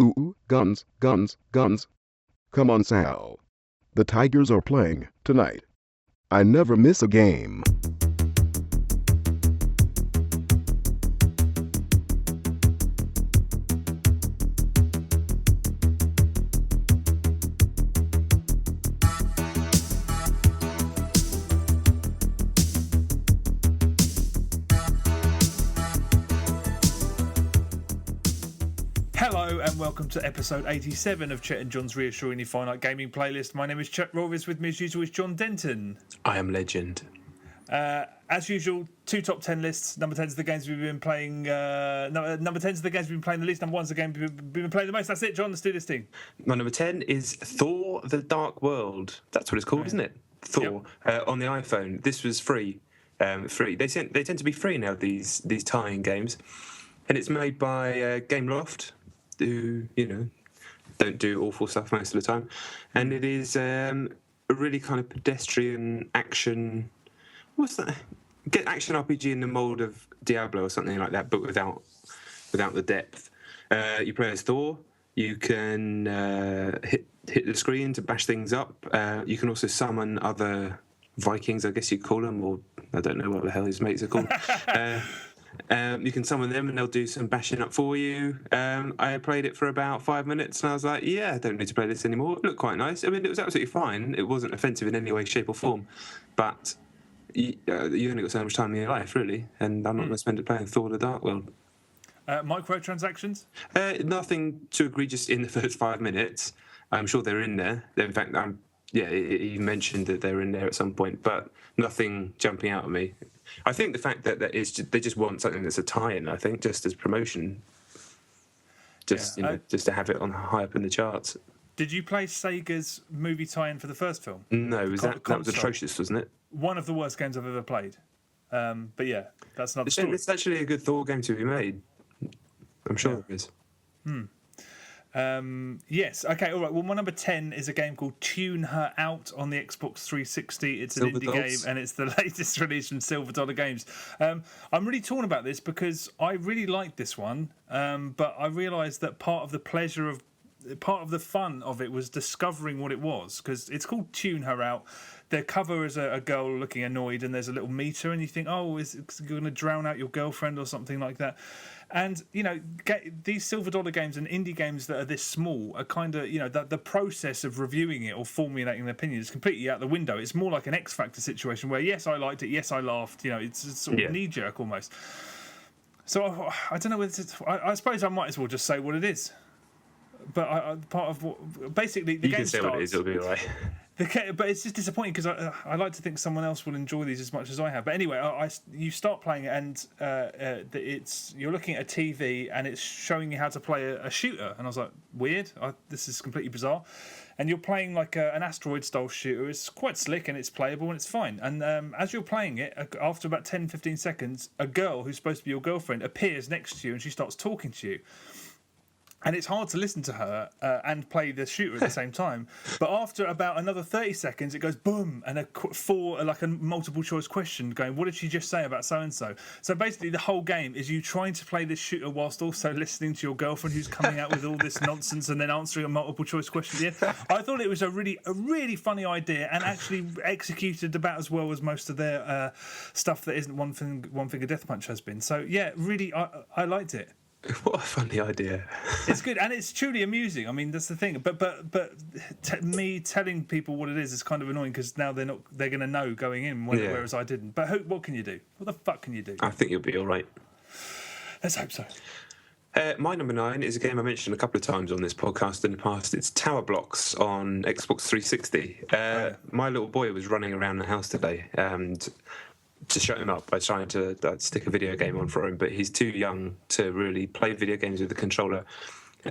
Ooh, guns, guns, guns. Come on, Sal. The Tigers are playing tonight. I never miss a game. Hello and welcome to episode 87 of Chet and John's Reassuringly Finite Gaming Playlist. My name is Chet Rolvis. With me as usual is John Denton. I am legend. As usual, two top 10 lists. Number 10 is the games we've been playing. Number 10 is the games we've been playing the least. Number 1 is the game we've been playing the most. That's it, John. Let's do this thing. My number 10 is Thor: The Dark World. That's what it's called, isn't it? Thor. Yep. On the iPhone. This was free. Free. They tend to be free now, these tie-in games. And it's made by Gameloft, who, don't do awful stuff most of the time. And it is a really kind of pedestrian action... What's that? Get action RPG in the mold of Diablo or something like that, but without the depth. You play as Thor. You can hit the screen to bash things up. You can also summon other Vikings, I guess you'd call them, or I don't know what the hell his mates are called. You can summon them and they'll do some bashing up for you. I played it for about 5 minutes and I was like, yeah, I don't need to play this anymore. It looked quite nice. I mean, it was absolutely fine. It wasn't offensive in any way, shape or form. But you only got so much time in your life, really. And I'm not going to spend it playing Thor: The Dark World. Microtransactions? Nothing too egregious in the first 5 minutes. I'm sure they're in there. In fact, you mentioned that they're in there at some point, but nothing jumping out at me. I think the fact that they just want something that's a tie-in, I think, just as promotion. Just to have it on high up in the charts. Did you play Sega's movie tie-in for the first film? No, that was atrocious, wasn't it? One of the worst games I've ever played. But yeah, that's not the story. It's actually a good Thor game to be made. I'm sure it is. Yes. Okay. All right. Well, my number 10 is a game called Tune Her Out on the Xbox 360. It's an indie game, and it's the latest release from Silver Dollar Games. I'm really torn about this because I really liked this one, but I realised that part of the fun of it was discovering what it was, because it's called Tune Her Out. The cover is a girl looking annoyed, and there's a little meter, and you think, oh, is it going to drown out your girlfriend or something like that? And, these silver dollar games and indie games that are this small are kind of, the process of reviewing it or formulating an opinion is completely out the window. It's more like an X Factor situation where, yes, I liked it, yes, I laughed. It's sort of knee-jerk almost. So I don't know whether I suppose I might as well just say what it is. But part of what... Basically, the game starts... You can say what it is, it'll be all right. But it's just disappointing because I like to think someone else will enjoy these as much as I have. But anyway, you start playing it and you're looking at a TV and it's showing you how to play a shooter. And I was like, weird. This is completely bizarre. And you're playing like an asteroid-style shooter. It's quite slick and it's playable and it's fine. And as you're playing it, after about 10, 15 seconds, a girl who's supposed to be your girlfriend appears next to you and she starts talking to you. And it's hard to listen to her and play the shooter at the same time. But after about another 30 seconds, it goes boom, and a multiple choice question going, what did she just say about so-and-so? So basically the whole game is you trying to play this shooter whilst also listening to your girlfriend who's coming out with all this nonsense and then answering a multiple choice question at the end. I thought it was a really funny idea and actually executed about as well as most of their stuff that isn't One Finger Death Punch has been. So yeah, really, I liked it. What a funny idea. It's good and it's truly amusing. I mean, that's the thing. But me telling people what it is kind of annoying because now they're going to know going in, whereas I didn't. But what can you do? What the fuck can you do? I think you'll be all right. Let's hope so. My number 9 is a game I mentioned a couple of times on this podcast in the past. It's Tower Blocks on Xbox 360. My little boy was running around the house today and... to shut him up by trying to stick a video game on for him, but he's too young to really play video games with the controller.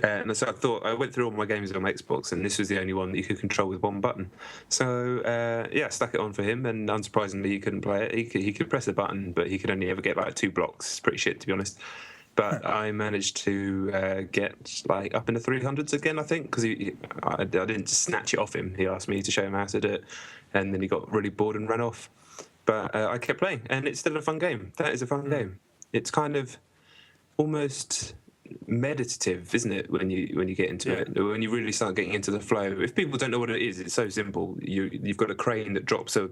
And so I went through all my games on my Xbox, and this was the only one that you could control with one button. So I stuck it on for him, and unsurprisingly, he couldn't play it. He could press the button, but he could only ever get like 2 blocks. It's pretty shit, to be honest. But I managed to get like up in the 300s again, I think, because I didn't just snatch it off him. He asked me to show him how to do it, and then he got really bored and ran off. But I kept playing, and it's still a fun game. That is a fun game. It's kind of almost meditative, isn't it? When you get into it, when you really start getting into the flow. If people don't know what it is, it's so simple. You've got a crane that drops a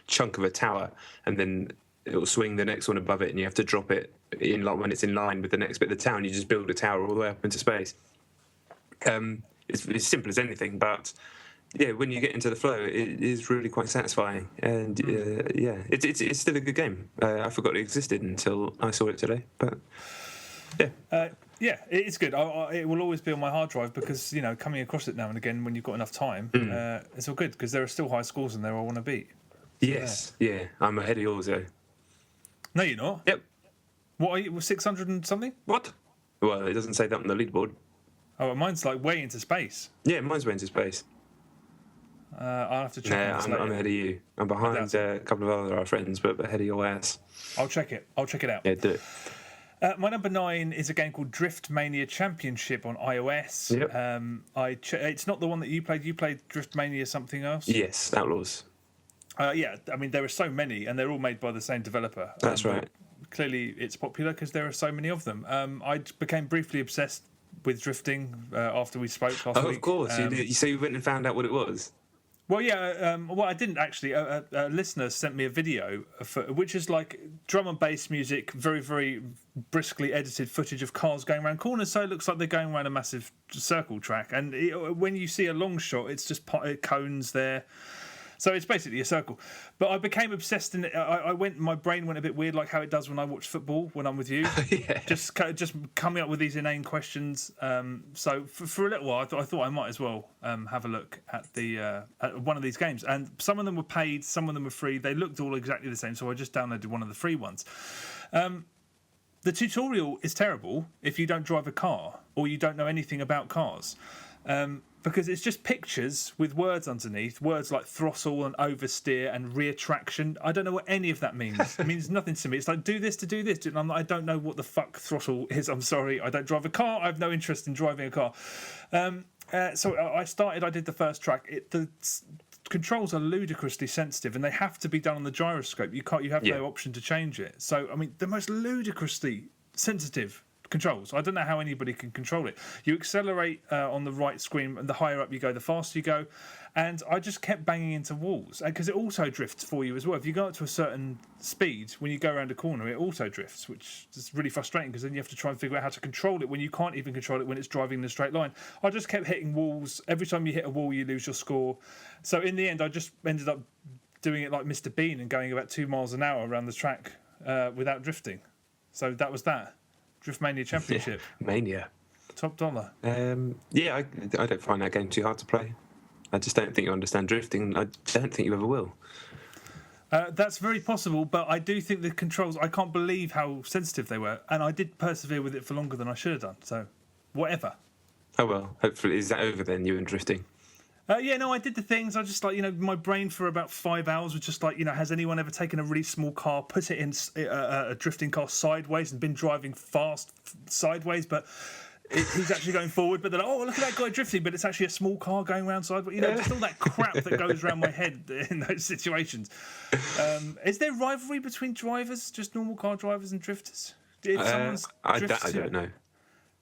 chunk of a tower, and then it will swing the next one above it, and you have to drop it in when it's in line with the next bit of the tower. And you just build a tower all the way up into space. It's as simple as anything, but yeah, when you get into the flow, it is really quite satisfying, and it's still a good game. I forgot it existed until I saw it today, but it's good. It will always be on my hard drive because coming across it now and again when you've got enough time, it's all good because there are still high scores in there I want to beat. Yes, I'm ahead of yours though. No, you're not. Yep. What are you? 600 and something? What? Well, it doesn't say that on the leaderboard. Oh, mine's like way into space. Yeah, mine's way into space. I'll have to check. I'm ahead of you. I'm behind a couple of our friends, but ahead of your ass. I'll check it. I'll check it out. Yeah, do it. My number 9 is a game called Driftmania Championship on iOS. Yep. It's not the one that you played. You played Driftmania something else? Yes, Outlaws. I mean, there are so many, and they're all made by the same developer. That's right. Clearly, it's popular because there are so many of them. I became briefly obsessed with drifting after we spoke last week. Of course. So you went and found out what it was? Well, yeah. Well, I didn't actually. A listener sent me a video which is like drum and bass music, very, very briskly edited footage of cars going around corners. So it looks like they're going around a massive circle track. And when you see a long shot, it's just cones there. So it's basically a circle. But I became obsessed in it. My brain went a bit weird, like how it does when I watch football when I'm with you. Yeah. Just coming up with these inane questions. So for a little while, I thought I might as well have a look at at one of these games. And some of them were paid, some of them were free. They looked all exactly the same, so I just downloaded one of the free ones. The tutorial is terrible if you don't drive a car or you don't know anything about cars. Because it's just pictures with words underneath, words like throttle and oversteer and rear traction. I don't know what any of that means. It means nothing to me. It's like, do this to do this. And I'm like, I don't know what the fuck throttle is. I'm sorry. I don't drive a car. I have no interest in driving a car. So I did the first track. The controls are ludicrously sensitive and they have to be done on the gyroscope. You have no option to change it. So, I mean, the most ludicrously sensitive controls. I don't know how anybody can control it. You accelerate on the right screen, and the higher up you go, the faster you go. And I just kept banging into walls because it auto drifts for you as well. If you go up to a certain speed, when you go around a corner, it auto drifts, which is really frustrating because then you have to try and figure out how to control it when you can't even control it when it's driving in a straight line. I just kept hitting walls. Every time you hit a wall, you lose your score. So in the end, I just ended up doing it like Mr. Bean and going about 2 miles an hour around the track without drifting. So that was that. Driftmania Championship. Yeah, Mania. Top dollar. I don't find that game too hard to play. I just don't think you understand drifting. I don't think you ever will. That's very possible, but I do think the controls, I can't believe how sensitive they were. And I did persevere with it for longer than I should have done. So, whatever. Oh, well, hopefully. Is that over then, you and drifting? I did the things. I just my brain for about 5 hours was just like, has anyone ever taken a really small car, put it in a drifting car sideways and been driving fast sideways, but he's actually going forward. But they're like, oh, look at that guy drifting, but it's actually a small car going around sideways. Just all that crap that goes around my head in those situations. Is there rivalry between drivers, just normal car drivers and drifters? I don't know.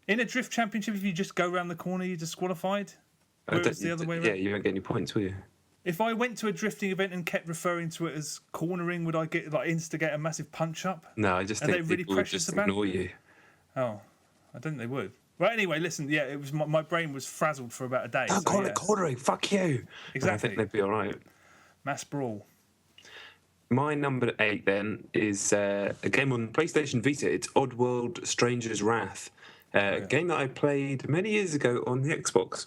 In a drift championship, if you just go around the corner, you're disqualified? Whereas the other way around? Yeah, you won't get any points, will you? If I went to a drifting event and kept referring to it as cornering, would I instigate a massive punch up? No, I just think they really people would just ignore you. Oh, I don't think they would. Well, anyway, listen. Yeah, it was my brain was frazzled for about a day. Don't call it cornering. Fuck you. Exactly. I think they'd be all right. Mass brawl. My number 8 then is a game on PlayStation Vita. It's Oddworld: Stranger's Wrath, a game that I played many years ago on the Xbox.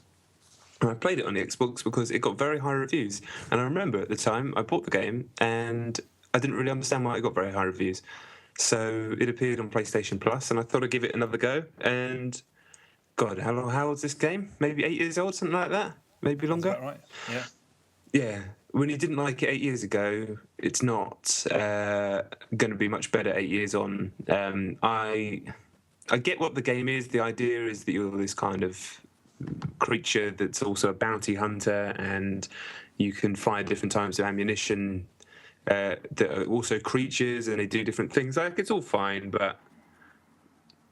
And I played it on the Xbox because it got very high reviews. And I remember at the time I bought the game and I didn't really understand why it got very high reviews. So it appeared on PlayStation Plus and I thought I'd give it another go. And God, how old's this game? Maybe 8 years old, something like that? Maybe longer? Is that right? Yeah. Yeah. When you didn't like it 8 years ago, it's not going to be much better 8 years on. I get what the game is. The idea is that you're this kind of creature that's also a bounty hunter and you can fire different types of ammunition that are also creatures and they do different things. Like, it's all fine, but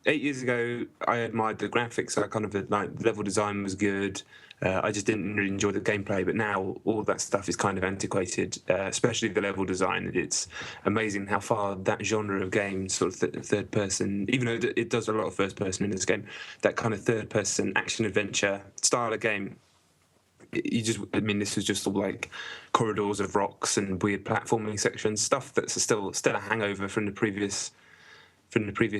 8 years ago, I admired the graphics. I kind of like the level design was good. I just didn't really enjoy the gameplay. But now all that stuff is kind of antiquated, especially the level design. It's amazing how far that genre of games, sort of third person, even though it does a lot of first person in this game, that kind of third person action adventure style of game. This was just all like corridors of rocks and weird platforming sections, stuff that's still a hangover from the previous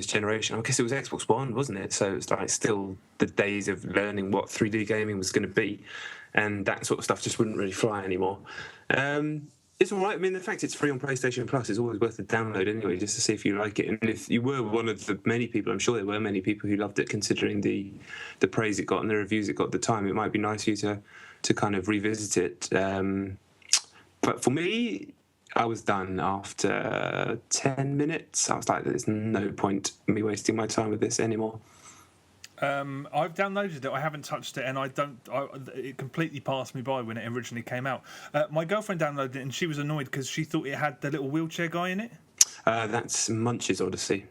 generation. I guess it was Xbox One, wasn't it? So it's like still the days of learning what 3D gaming was going to be, and that sort of stuff just wouldn't really fly anymore. It's all right. I mean, the fact it's free on PlayStation Plus is always worth a download anyway, just to see if you like it. And if you were one of the many people, I'm sure there were many people who loved it, considering the praise it got and the reviews it got at the time, it might be nice for you to kind of revisit it. But for me, I was done after 10 minutes. I was like, there's no point in me wasting my time with this anymore. I've downloaded it. I haven't touched it, and it completely passed me by when it originally came out. My girlfriend downloaded it, and she was annoyed because she thought it had the little wheelchair guy in it. That's Munch's Odyssey.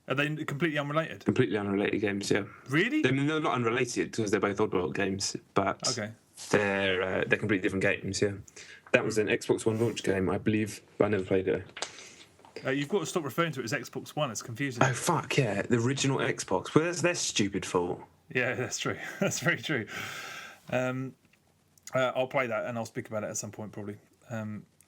Are they completely unrelated? Completely unrelated games, yeah. Really? They're not unrelated because they're both Oddworld games, but okay. They're completely different games, yeah. That was an Xbox One launch game, I believe, but I never played it. You've got to stop referring to it as Xbox One. It's confusing. Oh, fuck, yeah. The original Xbox. Well, that's their stupid fault. Yeah, that's true. That's very true. I'll play that and I'll speak about it at some point, probably.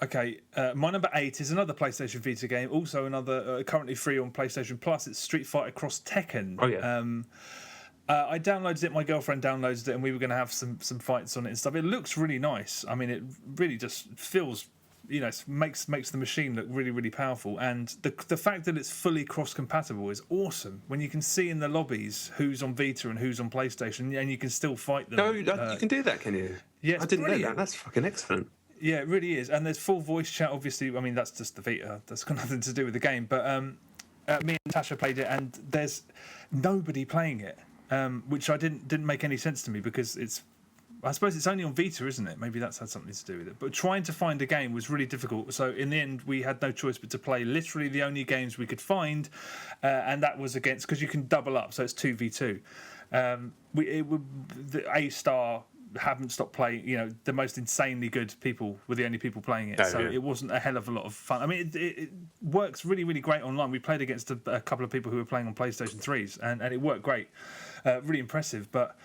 Okay, my number 8 is another PlayStation Vita game, also another currently free on PlayStation Plus. It's Street Fighter Cross Tekken. Oh, yeah. I downloaded it, my girlfriend downloaded it, and we were going to have some fights on it and stuff. It looks really nice. I mean, it really just feels, makes the machine look really, really powerful. And the fact that it's fully cross-compatible is awesome. When you can see in the lobbies who's on Vita and who's on PlayStation, and you can still fight them. No, you can do that, can you? Yeah, I didn't know that. That's fucking excellent. Yeah, it really is. And there's full voice chat, obviously. I mean, that's just the Vita. That's got nothing to do with the game. But me and Tasha played it, and there's nobody playing it. Which didn't make any sense to me because I suppose it's only on Vita, isn't it? Maybe that's had something to do with it. But trying to find a game was really difficult. So in the end, we had no choice but to play literally the only games we could find, and that was against, because you can double up, so it's 2v2. The A-star haven't stopped playing. The most insanely good people were the only people playing it, It wasn't a hell of a lot of fun. I mean, it works really, really great online. We played against a couple of people who were playing on PlayStation 3s, and it worked great. Really impressive, but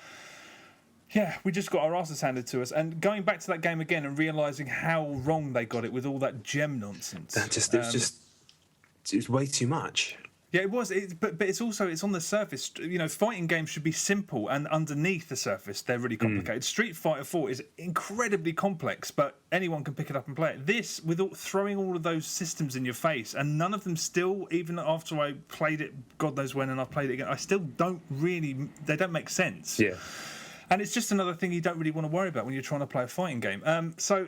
yeah, we just got our asses handed to us. And going back to that game again and realising how wrong they got it with all that gem nonsense. It was way too much. Yeah, it was. But it's on the surface. Fighting games should be simple, and underneath the surface, they're really complicated. Street Fighter 4 is incredibly complex, but anyone can pick it up and play it. This, throwing all of those systems in your face, and none of them still, even after I played it, God knows when, and I've played it again, I still they don't make sense. Yeah. And it's just another thing you don't really want to worry about when you're trying to play a fighting game. So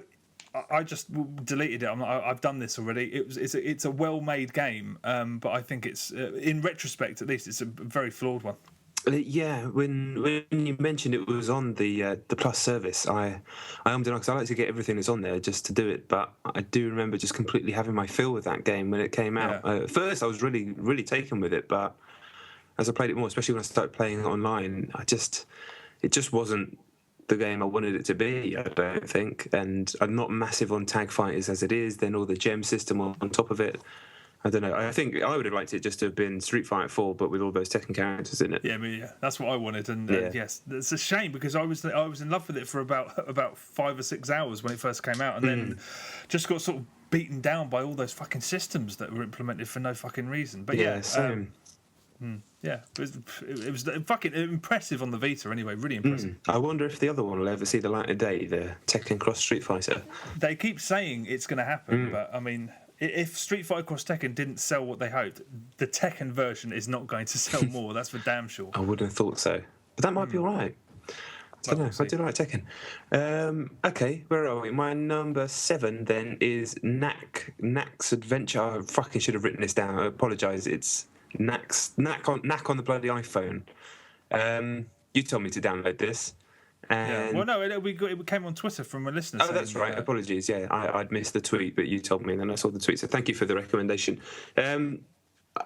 I just deleted it. I've done this already. It's a well-made game, but I think it's, in retrospect at least, it's a very flawed one. Yeah, when you mentioned it was on the Plus service, I ummed because I like to get everything that's on there just to do it. But I do remember just completely having my fill with that game when it came out. Yeah. At first, I was really, really taken with it, but as I played it more, especially when I started playing it online, it just wasn't the game I wanted it to be, I don't think. And I'm not massive on tag fighters as it is. Then all the gem system on top of it. I don't know. I think I would have liked it just to have been Street Fighter 4, but with all those Tekken characters in it. Yeah, that's what I wanted. And yes, it's a shame because I was in love with it for about 5 or 6 hours when it first came out, and then just got sort of beaten down by all those fucking systems that were implemented for no fucking reason. But yeah, same. Yeah, it was fucking impressive on the Vita anyway, really impressive. I wonder if the other one will ever see the light of day, the Tekken Cross Street Fighter. They keep saying it's going to happen, but I mean, if Street Fighter Cross Tekken didn't sell what they hoped, the Tekken version is not going to sell more, that's for damn sure. I wouldn't have thought so. But that might be all right. I don't know, I do like Tekken. Okay, where are we? My number 7 then is Knack's Adventure. I fucking should have written this down, I apologise. It's Knack on the bloody iPhone. You told me to download this. And Well, no, it came on Twitter from a listener. Oh, that's right. Apologies. Yeah, I'd missed the tweet, but you told me, and then I saw the tweet. So thank you for the recommendation.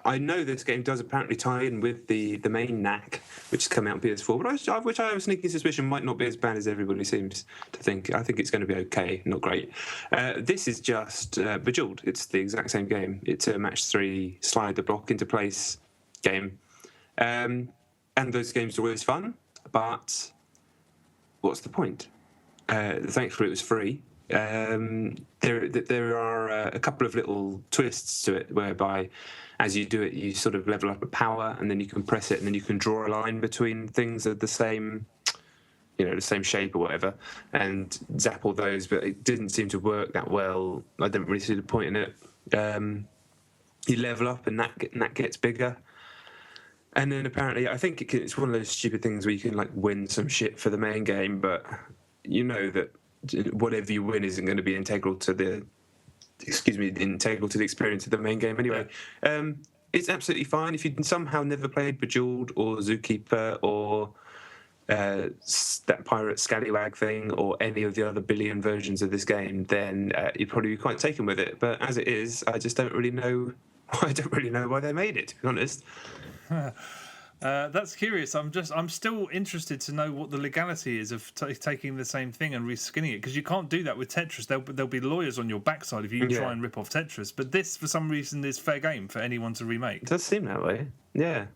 I know this game does apparently tie in with the main Knack, which is coming out on PS4, but which I have a sneaking suspicion might not be as bad as everybody seems to think. I think it's going to be okay, not great. This is just Bejeweled. It's the exact same game. It's a match 3 slide the block into place game. And those games are always fun, but what's the point? Thankfully, it was free. There are a couple of little twists to it, whereby as you do it, you sort of level up a power, and then you can press it, and then you can draw a line between things of the same, the same shape or whatever, and zap all those. But it didn't seem to work that well. I didn't really see the point in it. You level up, and that gets bigger. And then apparently, I think it's one of those stupid things where you can like win some shit for the main game, but you know that whatever you win isn't going to be integral to the experience of the main game anyway. It's absolutely fine if you somehow never played Bejeweled or Zookeeper or that Pirate Scallywag thing or any of the other billion versions of this game, then you'd probably be quite taken with it. But as it is, I just don't really know. I don't really know why they made it, to be honest. That's curious. I'm still interested to know what the legality is of taking the same thing and reskinning it, because you can't do that with Tetris. There'll be lawyers on your backside if you try and rip off Tetris. But this, for some reason, is fair game for anyone to remake. It does seem that way. Yeah.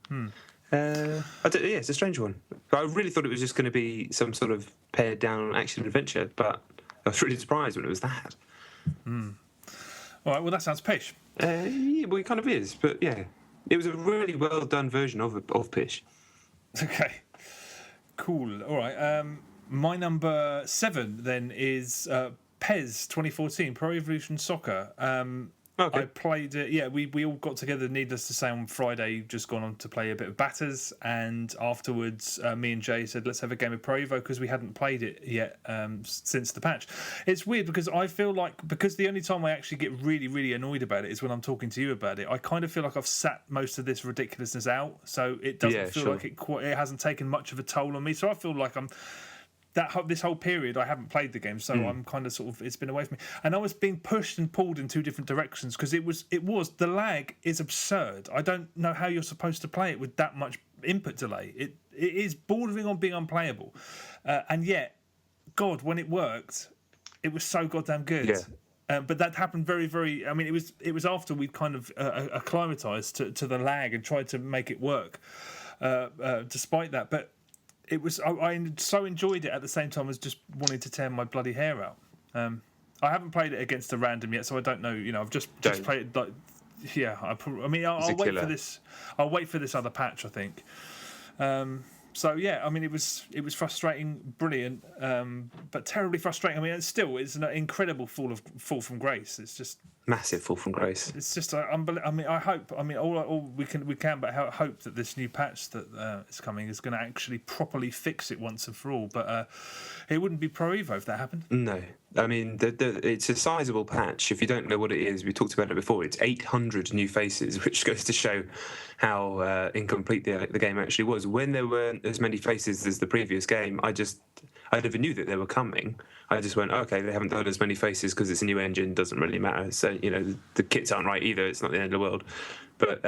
It's a strange one. I really thought it was just going to be some sort of pared down action adventure, but I was really surprised when it was that. All right. Well, that sounds pish. Well, it kind of is, but yeah. It was a really well done version of Pish. Okay, cool. All right. My number 7 then is PES 2014 Pro Evolution Soccer. Okay. I played it. Yeah, we all got together, needless to say, on Friday, just gone on to play a bit of Batters, and afterwards me and Jay said, let's have a game of Pro Evo, because we hadn't played it yet since the patch. It's weird because I feel like, because the only time I actually get really, really annoyed about it is when I'm talking to you about it, I kind of feel like I've sat most of this ridiculousness out, so it doesn't feel like it hasn't taken much of a toll on me, so I feel like this whole period I haven't played the game, so I'm kind of sort of, it's been away from me, and I was being pushed and pulled in two different directions, because it was the lag is absurd. I don't know how you're supposed to play it with that much input delay. It is bordering on being unplayable, and yet, God, when it worked, it was so goddamn good. But that happened very, very. I mean, it was after we'd kind of acclimatized to the lag and tried to make it work, despite that. But it was. I so enjoyed it at the same time as just wanting to tear my bloody hair out. I haven't played it against a random yet, so I don't know. I've just played it like. Yeah, I'll wait for this. I'll wait for this other patch, I think. So yeah, I mean, it was frustrating, brilliant, but terribly frustrating. I mean, it's an incredible fall from grace. It's just massive fall from grace. It's just unbelievable. I mean, I hope. I mean, all we can but hope that this new patch that is coming is going to actually properly fix it once and for all. But it wouldn't be Pro Evo if that happened. No, I mean, it's a sizable patch. If you don't know what it is, we talked about it before. It's 800 new faces, which goes to show how incomplete the game actually was. When there weren't as many faces as the previous game, I never knew that they were coming. I just went, okay, they haven't done as many faces because it's a new engine, doesn't really matter. So, the kits aren't right either. It's not the end of the world. But,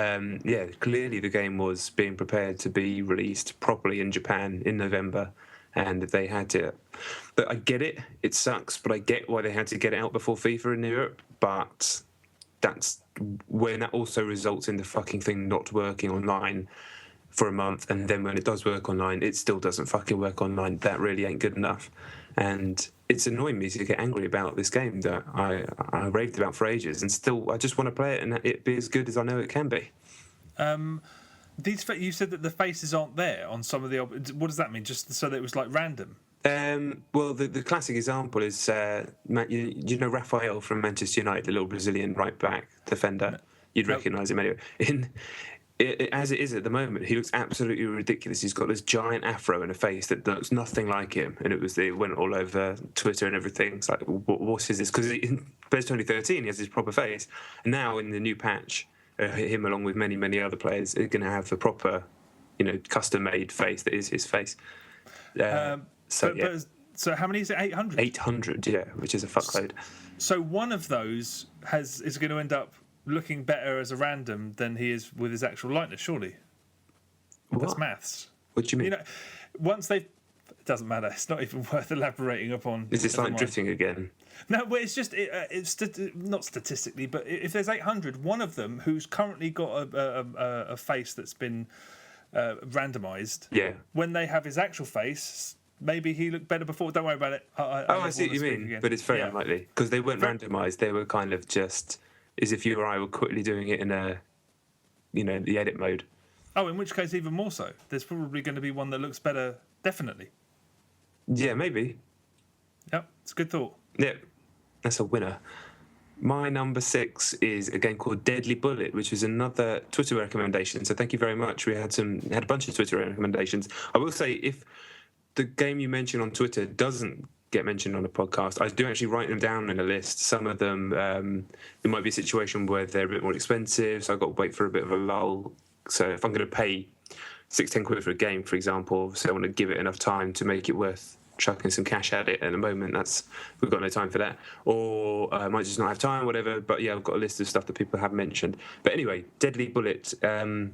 clearly the game was being prepared to be released properly in Japan in November, and they had to. But I get it. It sucks, but I get why they had to get it out before FIFA in Europe. But that's when that also results in the fucking thing not working online for a month, and then when it does work online, it still doesn't fucking work online. That really ain't good enough. And it's annoying me to get angry about this game that I raved about for ages, and still I just want to play it and it be as good as I know it can be. You said that the faces aren't there on some of the. What does that mean? Just so that it was like random? Well, the classic example is you know Rafael from Manchester United, the little Brazilian right back defender. You'd recognise him anyway. As it is at the moment, he looks absolutely ridiculous. He's got this giant afro and a face that looks nothing like him, and it went all over Twitter and everything. It's like, what is this? Because in PES 2013, he has his proper face, and now in the new patch, him along with many, many other players are going to have a proper, custom-made face that is his face. So how many is it? 800. 800, yeah, which is a fuckload. So one of those is going to end up looking better as a random than he is with his actual likeness. Surely, that's maths. What do you mean? Once they, it doesn't matter. It's not even worth elaborating upon. Is this like drifting again? No, well, it's just it's not statistically, but if there's 800, one of them who's currently got a face that's been randomised. Yeah. When they have his actual face, maybe he looked better before. Don't worry about it. I see what you mean, again. But it's very unlikely because they weren't randomised. They were kind of just as if you or I were quickly doing it in the edit mode. Oh, in which case, even more so. There's probably going to be one that looks better, definitely. Yeah, maybe. Yep, it's a good thought. Yep, that's a winner. My number 6 is a game called Deadly Bullet, which is another Twitter recommendation. So thank you very much. We had a bunch of Twitter recommendations. I will say, if the game you mentioned on Twitter doesn't get mentioned on the podcast, I do actually write them down in a list. Some of them, there might be a situation where they're a bit more expensive, so I've got to wait for a bit of a lull. So if I'm going to pay 6-10 quid for a game, for example, so I want to give it enough time to make it worth chucking some cash at it. At the moment, we've got no time for that, or I might just not have time, whatever. But yeah, I've got a list of stuff that people have mentioned. But anyway, Deadly Bullet on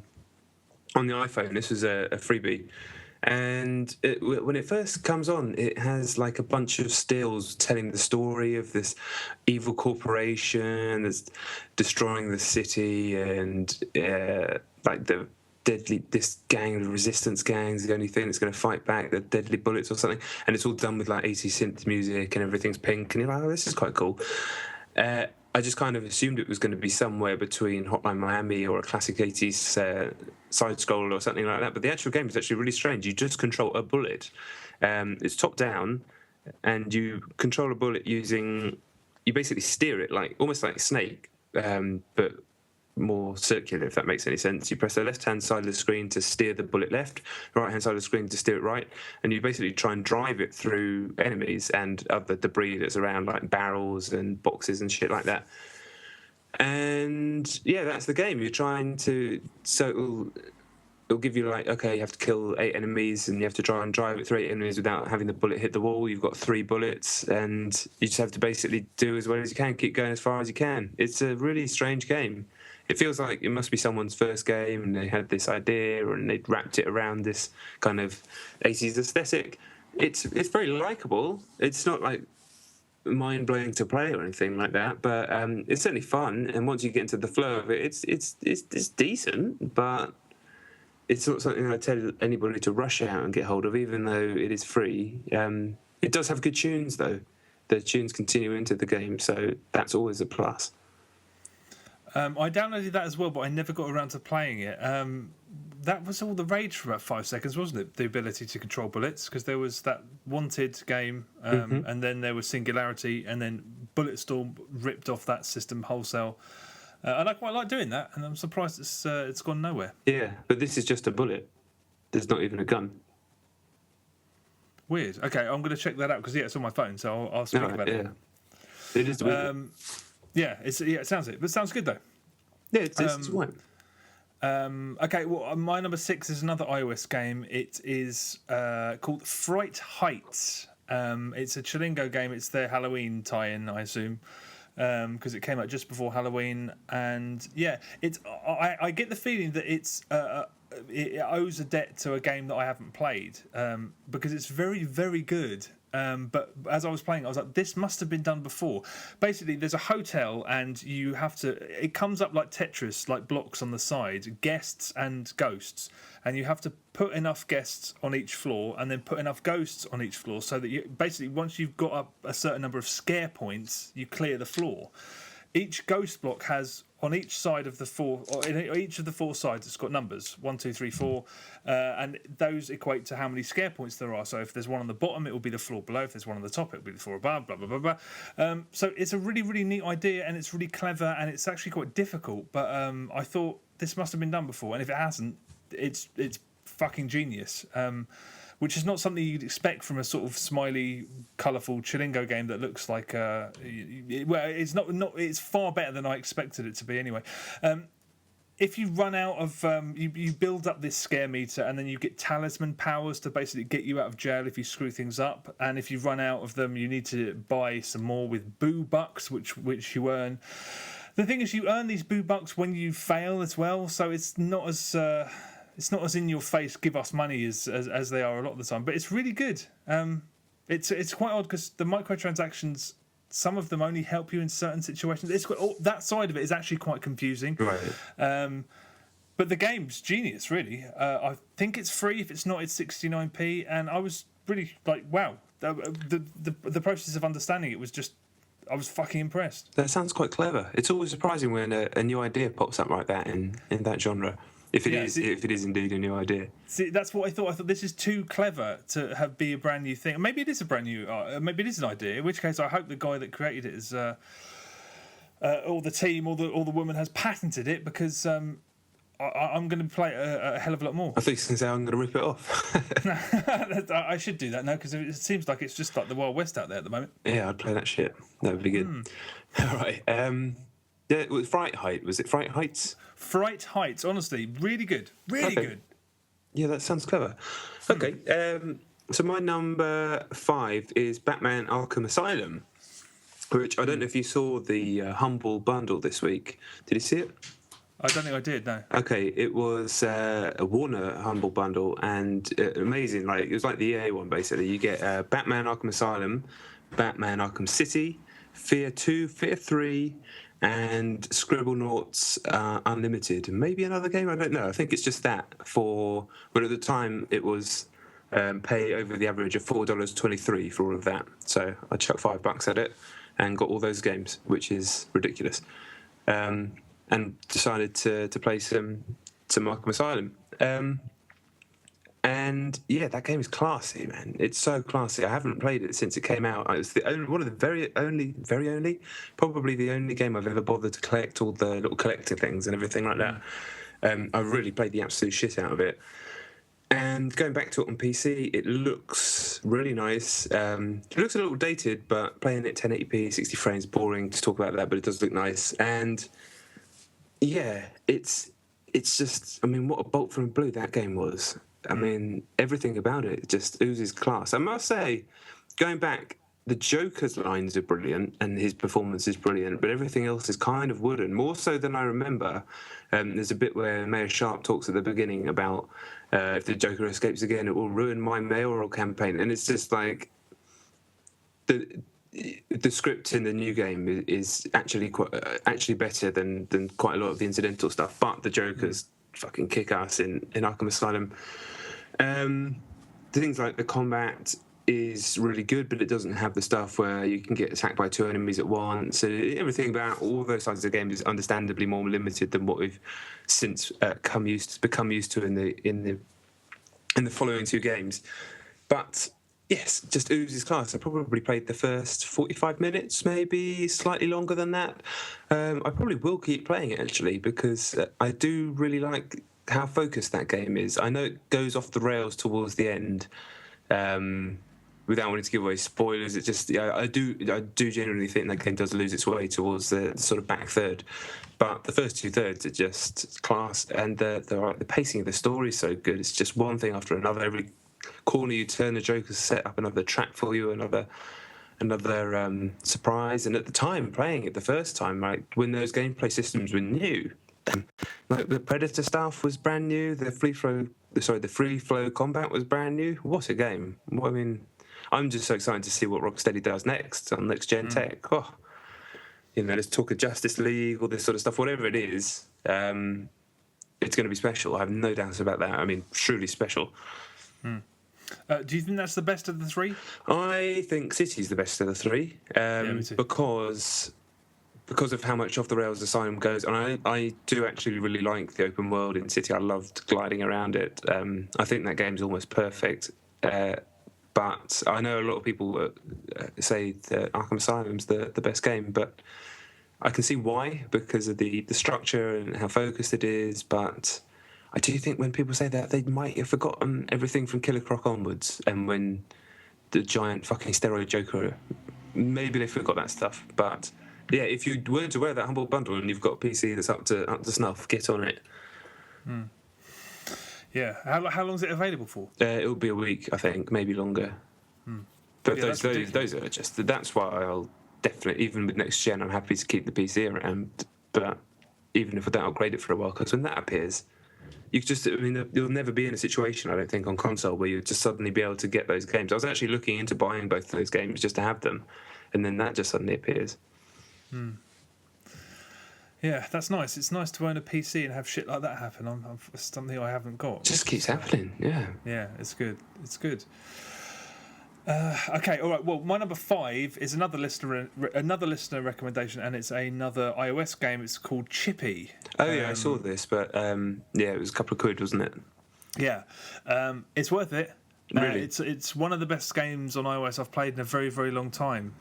the iPhone. This was a freebie, and when it first comes on, it has like a bunch of stills telling the story of this evil corporation that's destroying the city, and like this gang, the resistance gang, is the only thing that's going to fight back, the Deadly Bullets or something, and it's all done with like 80s synth music and everything's pink, and you're like, oh, this is quite cool. I just kind of assumed it was going to be somewhere between Hotline Miami or a classic 80s side scroller or something like that, but the actual game is actually really strange. You just control a bullet. It's top down, and you control a bullet you basically steer it like almost like Snake, but more circular, if that makes any sense. You press the left-hand side of the screen to steer the bullet left, right-hand side of the screen to steer it right, and you basically try and drive it through enemies and other debris that's around, like barrels and boxes and shit like that. And yeah, that's the game. You're trying to... So it'll give you like, okay, you have to kill 8 enemies, and you have to try and drive it through 8 enemies without having the bullet hit the wall. You've got 3 bullets, and you just have to basically do as well as you can, keep going as far as you can. It's a really strange game. It feels like it must be someone's first game, and they had this idea, and they'd wrapped it around this kind of 80s aesthetic. It's very likable. It's not like mind-blowing to play or anything like that, but it's certainly fun. And once you get into the flow of it, it's decent, but it's not something I tell anybody to rush out and get hold of, even though it is free. It does have good tunes, though. The tunes continue into the game, so that's always a plus. I downloaded that as well, but I never got around to playing it. That was all the rage for about 5 seconds, wasn't it? The ability to control bullets, because there was that Wanted game, and then there was Singularity, and then Bulletstorm ripped off that system wholesale. And I quite like doing that, and I'm surprised it's gone nowhere. Yeah, but this is just a bullet. There's not even a gun. Weird. Okay, I'm going to check that out, because it's on my phone, so I'll speak about it. It is weird. Yeah, it sounds it, but it sounds good though. Yeah, it's right. Okay, well, my number 6 is another iOS game. It is called Fright Heights. It's a Chilingo game. It's their Halloween tie-in, I assume, because it came out just before Halloween. And yeah, I get the feeling that it owes a debt to a game that I haven't played, because it's very, very good. But as I was playing, I was like, this must have been done before. Basically, there's a hotel, and you have to... It comes up like Tetris, like blocks on the side, guests and ghosts. And you have to put enough guests on each floor and then put enough ghosts on each floor so that you basically, once you've got up a certain number of scare points, you clear the floor. Each ghost block has... On each side of the 4, or in each of the 4 sides, it's got numbers 1, 2, 3, 4, and those equate to how many scare points there are. So if there's one on the bottom, it will be the floor below. If there's one on the top, it will be the floor above. Blah blah blah blah. So it's a really, really neat idea, and it's really clever, and it's actually quite difficult. But I thought this must have been done before, and if it hasn't, it's fucking genius. Which is not something you'd expect from a sort of smiley, colourful Chilingo game that looks like... well, it's not. It's far better than I expected it to be anyway. If you run out of... you build up this scare meter, and then you get talisman powers to basically get you out of jail if you screw things up. And if you run out of them, you need to buy some more with boo bucks, which you earn. The thing is, you earn these boo bucks when you fail as well, so it's not as in your face. Give us money as they are a lot of the time, but it's really good. It's quite odd because the microtransactions, some of them only help you in certain situations. That side of it is actually quite confusing. Right. But the game's genius, really. I think it's free. If it's not, it's 69p. And I was really like, wow. The process of understanding it was just, I was fucking impressed. That sounds quite clever. It's always surprising when a new idea pops up like that in that genre. If it is indeed a new idea. See, that's what I thought. I thought this is too clever to be a brand new thing. Maybe it is a brand new. Maybe it is an idea. In which case, I hope the guy that created it is, or the team, or the woman has patented it, because I'm going to play it a hell of a lot more. I think you can say I'm going to rip it off. I should do that now, because it seems like it's just like the Wild West out there at the moment. Yeah, I'd play that shit. That would be good. All right. Yeah, it was Fright Height. Was it Fright Heights? Fright Heights, honestly, really good. Really good. Yeah, that sounds clever. Okay. So my number 5 is Batman Arkham Asylum, which I don't know if you saw the Humble bundle this week. Did you see it? I don't think I did, no. Okay, it was a Warner Humble bundle, and amazing. Like, it was like the EA one, basically. You get Batman Arkham Asylum, Batman Arkham City, Fear 2, Fear 3, and Scribblenauts Unlimited. Maybe another game, I don't know. I think it's just that for... But at the time, it was pay over the average of $4.23 for all of that. So I chucked $5 at it and got all those games, which is ridiculous. And decided to play some Arkham Asylum. And yeah, that game is classy, man. It's so classy. I haven't played it since it came out. It's one of the very only, probably the only game I've ever bothered to collect all the little collector things and everything like that. I've really played the absolute shit out of it. And going back to it on PC, it looks really nice. It looks a little dated, but playing it 1080p, 60 frames, boring to talk about that, but it does look nice. And yeah, it's just, I mean, what a bolt from the blue that game was. I mean, everything about it just oozes class. I must say, going back, the Joker's lines are brilliant and his performance is brilliant, but everything else is kind of wooden, more so than I remember. There's a bit where Mayor Sharp talks at the beginning about if the Joker escapes again, it will ruin my mayoral campaign. And it's just like, the script in the new game is actually better than quite a lot of the incidental stuff, but the Joker's fucking kick-ass in Arkham Asylum. Things like the combat is really good, but it doesn't have the stuff where you can get attacked by 2 enemies at once. Everything about all those sides of the game is understandably more limited than what we've since become used to in the following 2 games. But yes, just oozes class. I probably played the first 45 minutes, maybe slightly longer than that. I probably will keep playing it, actually, because I do really like how focused that game is. I know it goes off the rails towards the end, without wanting to give away spoilers. It just, I do genuinely think that game does lose its way towards the sort of back third. But the first 2/3 are just class, and the pacing of the story is so good. It's just one thing after another. Every corner you turn, the Joker's set up another trap for you, another surprise. And at the time, playing it the first time, like when those gameplay systems were new, like the Predator stuff was brand new, the free flow combat was brand new. What a game! I mean, I'm just so excited to see what Rocksteady does next on next gen tech. Oh, let's talk of Justice League, all this sort of stuff, whatever it is. It's going to be special. I have no doubts about that. I mean, truly special. Do you think that's the best of the 3? I think City's the best of the 3, me too. because of how much off the rails Asylum goes, and I do actually really like the open world in City. I loved gliding around it. I think that game's almost perfect. But I know a lot of people say that Arkham Asylum's the best game, but I can see why, because of the structure and how focused it is. But I do think when people say that, they might have forgotten everything from Killer Croc onwards, and when the giant fucking steroid Joker, maybe they forgot that stuff. But yeah, if you weren't aware of that Humble bundle and you've got a PC that's up to snuff, get on it. Yeah. How long is it available for? It'll be a week, I think, maybe longer. But Yeah, those are just, that's why I'll definitely, even with next gen, I'm happy to keep the PC around. But even if I don't upgrade it for a while, because when that appears, you'll never be in a situation, I don't think, on console where you'll just suddenly be able to get those games. I was actually looking into buying both of those games just to have them, and then that just suddenly appears. Yeah, that's nice. It's nice to own a PC and have shit like that happen. It's something I haven't got. It just keeps happening, yeah. Yeah, it's good. It's good. Okay, all right. Well, my number 5 is another listener recommendation, and it's another iOS game. It's called Chippy. Oh yeah, I saw this, but it was a couple of quid, wasn't it? Yeah, it's worth it. Really? It's one of the best games on iOS I've played in a very, very long time.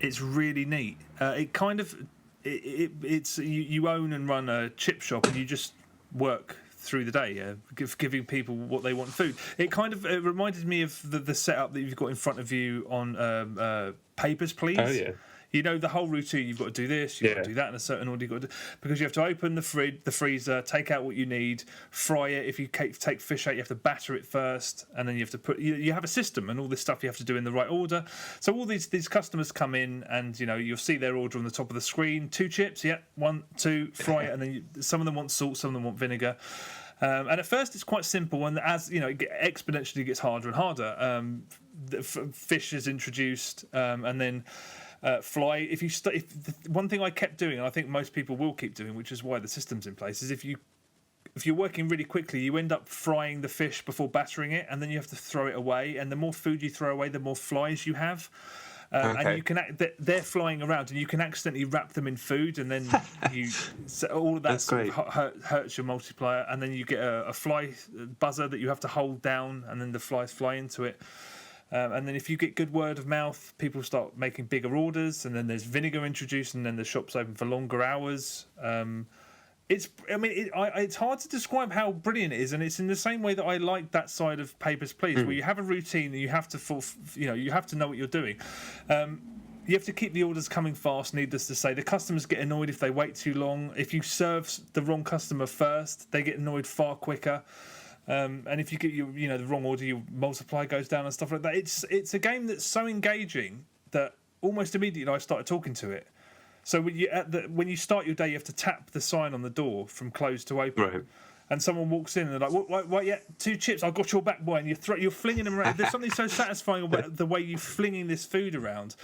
It's really neat. It kind of it's you own and run a chip shop, and you just work through the day, giving people what they want food. It reminded me of the setup that you've got in front of you on Papers, Please. Oh yeah. You know, the whole routine, you've got to do this, you've got to do that in a certain order, you've got to do, because you have to open the freezer, take out what you need, fry it. If you take fish out, you have to batter it first, and then you have to you have a system and all this stuff you have to do in the right order. So all these customers come in, and you'll see their order on the top of the screen. 2 chips, 1, 2, fry it, and then some of them want salt, some of them want vinegar. And at first it's quite simple, and as it exponentially gets harder and harder. Fish is introduced, and then fly. One thing I kept doing, and I think most people will keep doing, which is why the system's in place, is if you're working really quickly, you end up frying the fish before battering it, and then you have to throw it away. And the more food you throw away, the more flies you have. And you can they're flying around, and you can accidentally wrap them in food, and then all of that sort of hurts your multiplier. And then you get a fly buzzer that you have to hold down, and then the flies fly into it. And then if you get good word of mouth, people start making bigger orders, and then there's vinegar introduced, and then the shop's open for longer hours. It's hard to describe how brilliant it is, and it's in the same way that I like that side of Papers, Please, where you have a routine and you have to you have to know what you're doing. You have to keep the orders coming fast. Needless to say, the customers get annoyed if they wait too long. If you serve the wrong customer first, they get annoyed far quicker. And if you get the wrong order, your multiplier goes down and stuff like that. It's a game that's so engaging that almost immediately I started talking to it. So when you start your day, you have to tap the sign on the door from closed to open. Right. And someone walks in and they're like, what, yeah, 2 chips, I've got your back, boy. And you're flinging them around. There's something so satisfying about the way you're flinging this food around.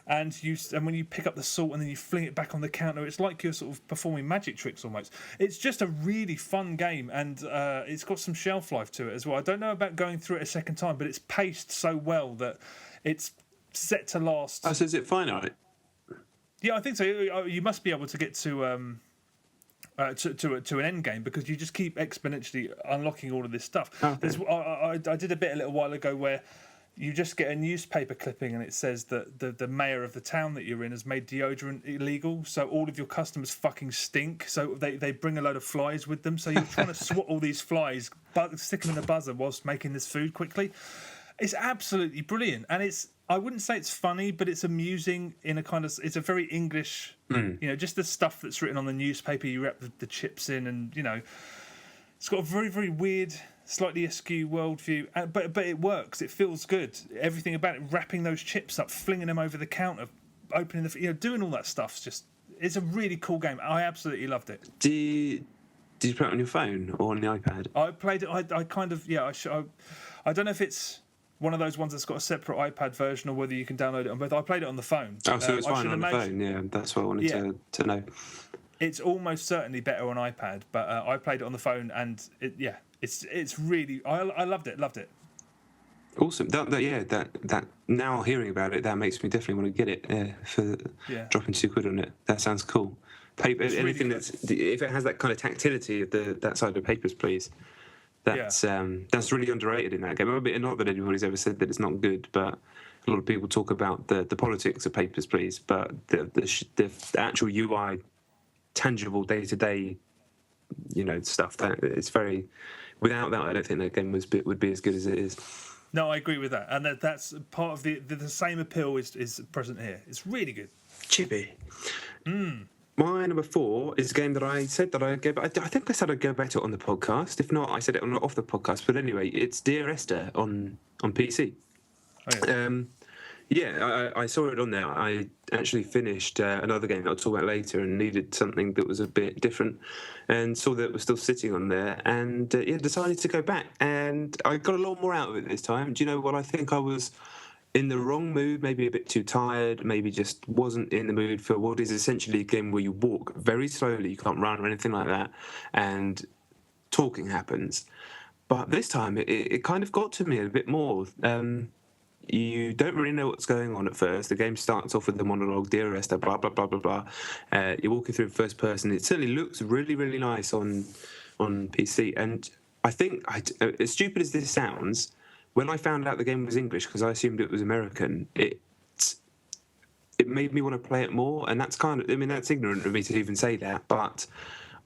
And when you pick up the salt and then you fling it back on the counter, it's like you're sort of performing magic tricks almost. It's just a really fun game, and it's got some shelf life to it as well. I don't know about going through it a second time, but it's paced so well that it's set to last. So is it finite? Yeah, I think so. You must be able to get to an end game, because you just keep exponentially unlocking all of this stuff. Okay. I did a bit a little while ago where you just get a newspaper clipping and it says that the mayor of the town that you're in has made deodorant illegal, so all of your customers fucking stink, so they bring a load of flies with them, so you're trying to swat all these flies, stick them in the buzzer whilst making this food quickly. It's absolutely brilliant, and I wouldn't say it's funny, but it's amusing in a kind of. It's a very English, just the stuff that's written on the newspaper. You wrap the chips in, and it's got a very, very weird, slightly askew worldview, but it works. It feels good. Everything about it, wrapping those chips up, flinging them over the counter, opening doing all that stuff. It's a really cool game. I absolutely loved it. Did you play it on your phone or on the iPad? I played it. I kind of I don't know if it's one of those ones that's got a separate iPad version, or whether you can download it on both. I played it on the phone. Oh, so it's fine on the phone. Yeah, that's what I wanted to know. It's almost certainly better on iPad, but I played it on the phone, and it's really. I loved it. Awesome. That now hearing about it, that makes me definitely want to get it for dropping £2 on it. That sounds cool. Anything really if it has that kind of tactility of that side of Papers, Please. That's really underrated in that game. Not that anybody's ever said that it's not good, but a lot of people talk about the politics of Papers, Please. But the actual UI, tangible day-to-day, stuff, that it's very. Without that, I don't think that game would be as good as it is. No, I agree with that, and that's part of the same appeal is present here. It's really good. Chippy. My number 4 is a game that I said that I'd go back. I think I said I'd go back to it on the podcast. If not, I said it off the podcast. But anyway, it's Dear Esther on PC. Oh, yeah. Yeah, I saw it on there. I actually finished another game that I'll talk about later and needed something that was a bit different, and saw that it was still sitting on there, and decided to go back. And I got a lot more out of it this time. Do you know what? I think I was in the wrong mood, maybe a bit too tired, maybe just wasn't in the mood for what is essentially a game where you walk very slowly, you can't run or anything like that, and talking happens. But this time it kind of got to me a bit more. You don't really know what's going on at first. The game starts off with the monologue, "Dear Esther," blah blah blah blah blah. You're walking through first person. It certainly looks really really nice on PC. And I think, as stupid as this sounds, when I found out the game was English, because I assumed it was American, it made me want to play it more. And that's that's ignorant of me to even say that, but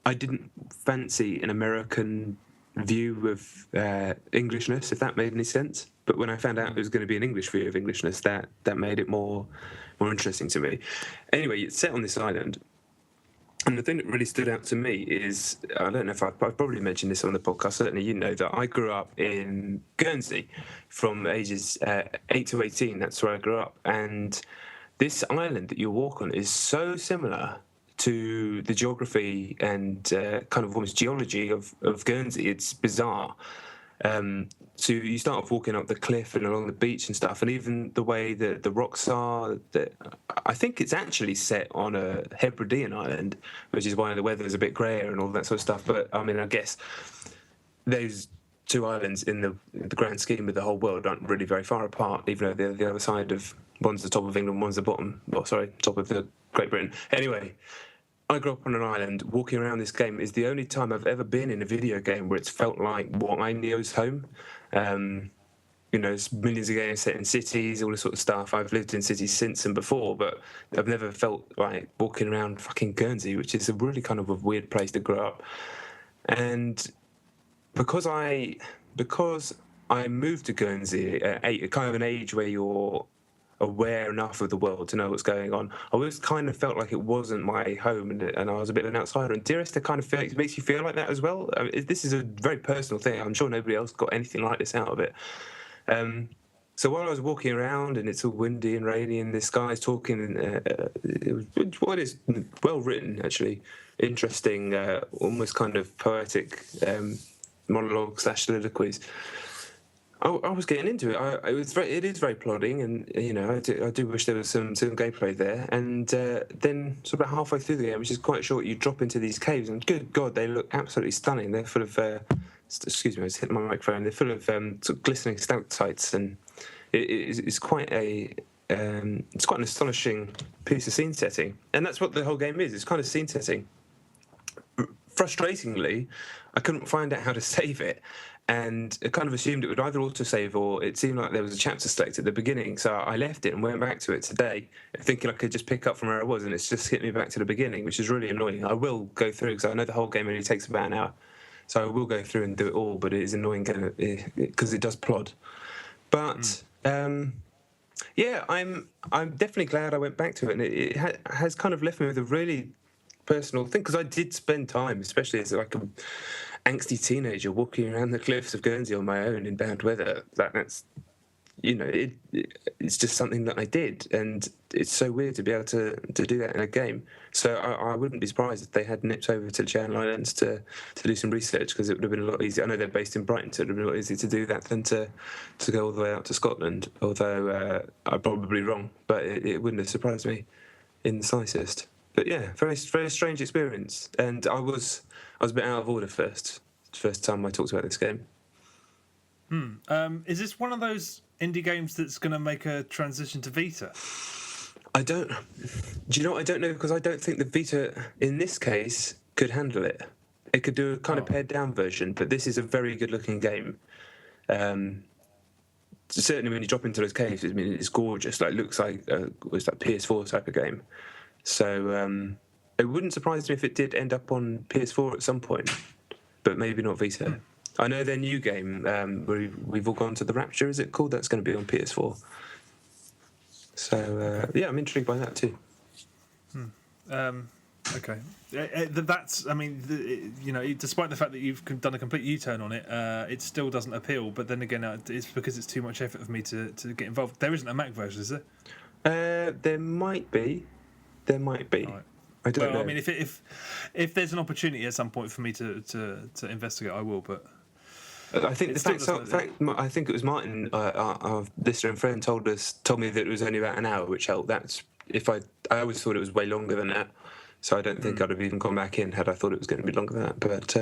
I didn't fancy an American view of Englishness, if that made any sense. But when I found out it was going to be an English view of Englishness, that made it more interesting to me. Anyway, it's set on this island, and the thing that really stood out to me is, I don't know if I've probably mentioned this on the podcast, certainly you know, that I grew up in Guernsey from ages 8 to 18, that's where I grew up, and this island that you walk on is so similar to the geography and kind of almost geology of Guernsey. It's bizarre. So you start off walking up the cliff and along the beach and stuff, and even the way that the rocks are. I think it's actually set on a Hebridean island, which is why the weather is a bit greyer and all that sort of stuff. But I mean, I guess those two islands in the grand scheme of the whole world aren't really very far apart, even though they're the other side of, one's the top of England, one's the bottom. Oh, sorry, top of the Great Britain. Anyway, I grew up on an island. Walking around this game is the only time I've ever been in a video game where it's felt like what I know's home. It's millions of games set in cities, all this sort of stuff. I've lived in cities since and before, but I've never felt like walking around fucking Guernsey, which is a really kind of a weird place to grow up. And because I moved to Guernsey at kind of an age where you're aware enough of the world to know what's going on, I always kind of felt like it wasn't my home, and I was a bit of an outsider. And Dear Esther kind of makes you feel like that as well. I mean, this is a very personal thing. I'm sure nobody else got anything like this out of it. So while I was walking around and it's all windy and rainy and this guy's talking, what is well written, actually, interesting, almost kind of poetic monologue / soliloquies. I was getting into it. It is very plodding, and I do wish there was some gameplay there. And then, sort of about halfway through the game, which is quite short, you drop into these caves, and good God, they look absolutely stunning. They're full of excuse me, I just hit my microphone. They're full of sort of glistening stalactites, and it's quite an astonishing piece of scene setting. And that's what the whole game is. It's kind of scene setting. Frustratingly, I couldn't find out how to save it, and I kind of assumed it would either autosave or it seemed like there was a chapter select at the beginning. So I left it and went back to it today, thinking I could just pick up from where I was, and it's just hit me back to the beginning, which is really annoying. I will go through, because I know the whole game only takes about an hour, so I will go through and do it all, but it is annoying because it does plod. But yeah, I'm definitely glad I went back to it, and it has kind of left me with a really personal thing, because I did spend time, especially as like a angsty teenager, walking around the cliffs of Guernsey on my own in bad weather. That's it's just something that I did, and it's so weird to be able to do that in a game. So I wouldn't be surprised if they had nipped over to the Channel Islands to do some research, because it would have been a lot easier. I know they're based in Brighton, so it would have been a lot easier to do that than to go all the way out to Scotland, although I'm probably wrong, but it wouldn't have surprised me in the slightest. But yeah, very, very strange experience, and I was a bit out of order first time I talked about this game. Is this one of those indie games that's going to make a transition to Vita? Do you know what? I don't know, because I don't think the Vita in this case could handle it. It could do a kind of pared down version, but this is a very good looking game. Certainly when you drop into those caves, I mean, it's gorgeous. Like, looks like it's like PS4 type of game. So it wouldn't surprise me if it did end up on PS4 at some point, but maybe not Vita. I know their new game, where we've all gone to the Rapture, is it called? That's going to be on PS4. So, yeah, I'm intrigued by that too. Okay, that's. I mean, despite the fact that you've done a complete U-turn on it, it still doesn't appeal. But then again, it's because it's too much effort for me to get involved. There isn't a Mac version, is there? There might be. There might be. Right. I don't know. I mean, if there's an opportunity at some point for me to investigate, I will. But I think I think it was Martin, our listener and friend, told me that it was only about an hour, which helped. That's I always thought it was way longer than that, so I don't think I'd have even gone back in had I thought it was going to be longer than that. But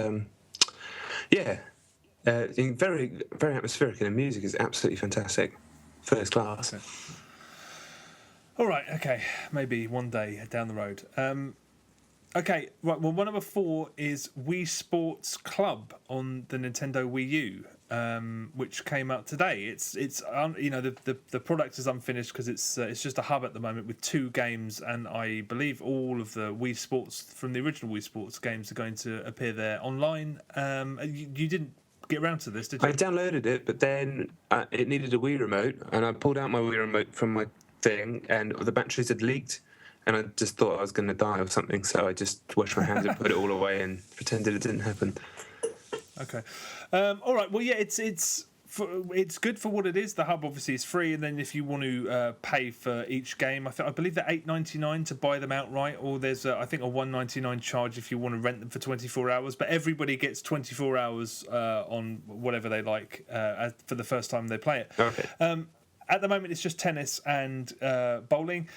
very very atmospheric, and the music is absolutely fantastic, first class. Okay. All right, okay, maybe one day down the road. Okay, right. Well, one number 4 is Wii Sports Club on the Nintendo Wii U, which came out today. The product is unfinished because it's just a hub at the moment with 2 games, and I believe all of the Wii Sports from the original Wii Sports games are going to appear there online. You didn't get around to this, did you? I downloaded it, but then it needed a Wii remote, and I pulled out my Wii remote from my thing, and the batteries had leaked. And I just thought I was going to die or something, so I just washed my hands and put it all away and pretended it didn't happen. Okay. All right. Well, yeah, it's good for what it is. The hub obviously is free, and then if you want to pay for each game, I believe they're $8.99 to buy them outright, or there's I think a $1.99 charge if you want to rent them for 24 hours. But everybody gets 24 hours on whatever they like for the first time they play it. Okay. At the moment, it's just tennis and bowling.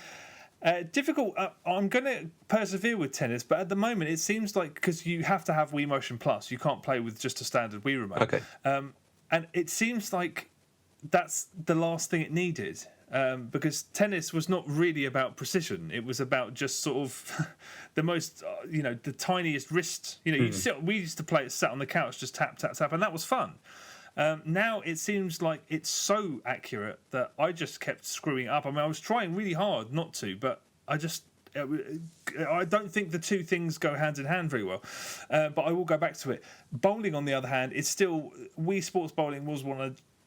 Difficult. I'm going to persevere with tennis, but at the moment it seems like because you have to have Wii Motion Plus, you can't play with just a standard Wii remote. Okay. And it seems like that's the last thing it needed, because tennis was not really about precision. It was about just sort of the most, the tiniest wrist. We used to play it sat on the couch, just tap, tap, tap, and that was fun. Now it seems like it's so accurate that I just kept screwing up. I mean, I was trying really hard not to, but I don't think the two things go hand in hand very well. But I will go back to it. Bowling, on the other hand, is still Wii Sports Bowling was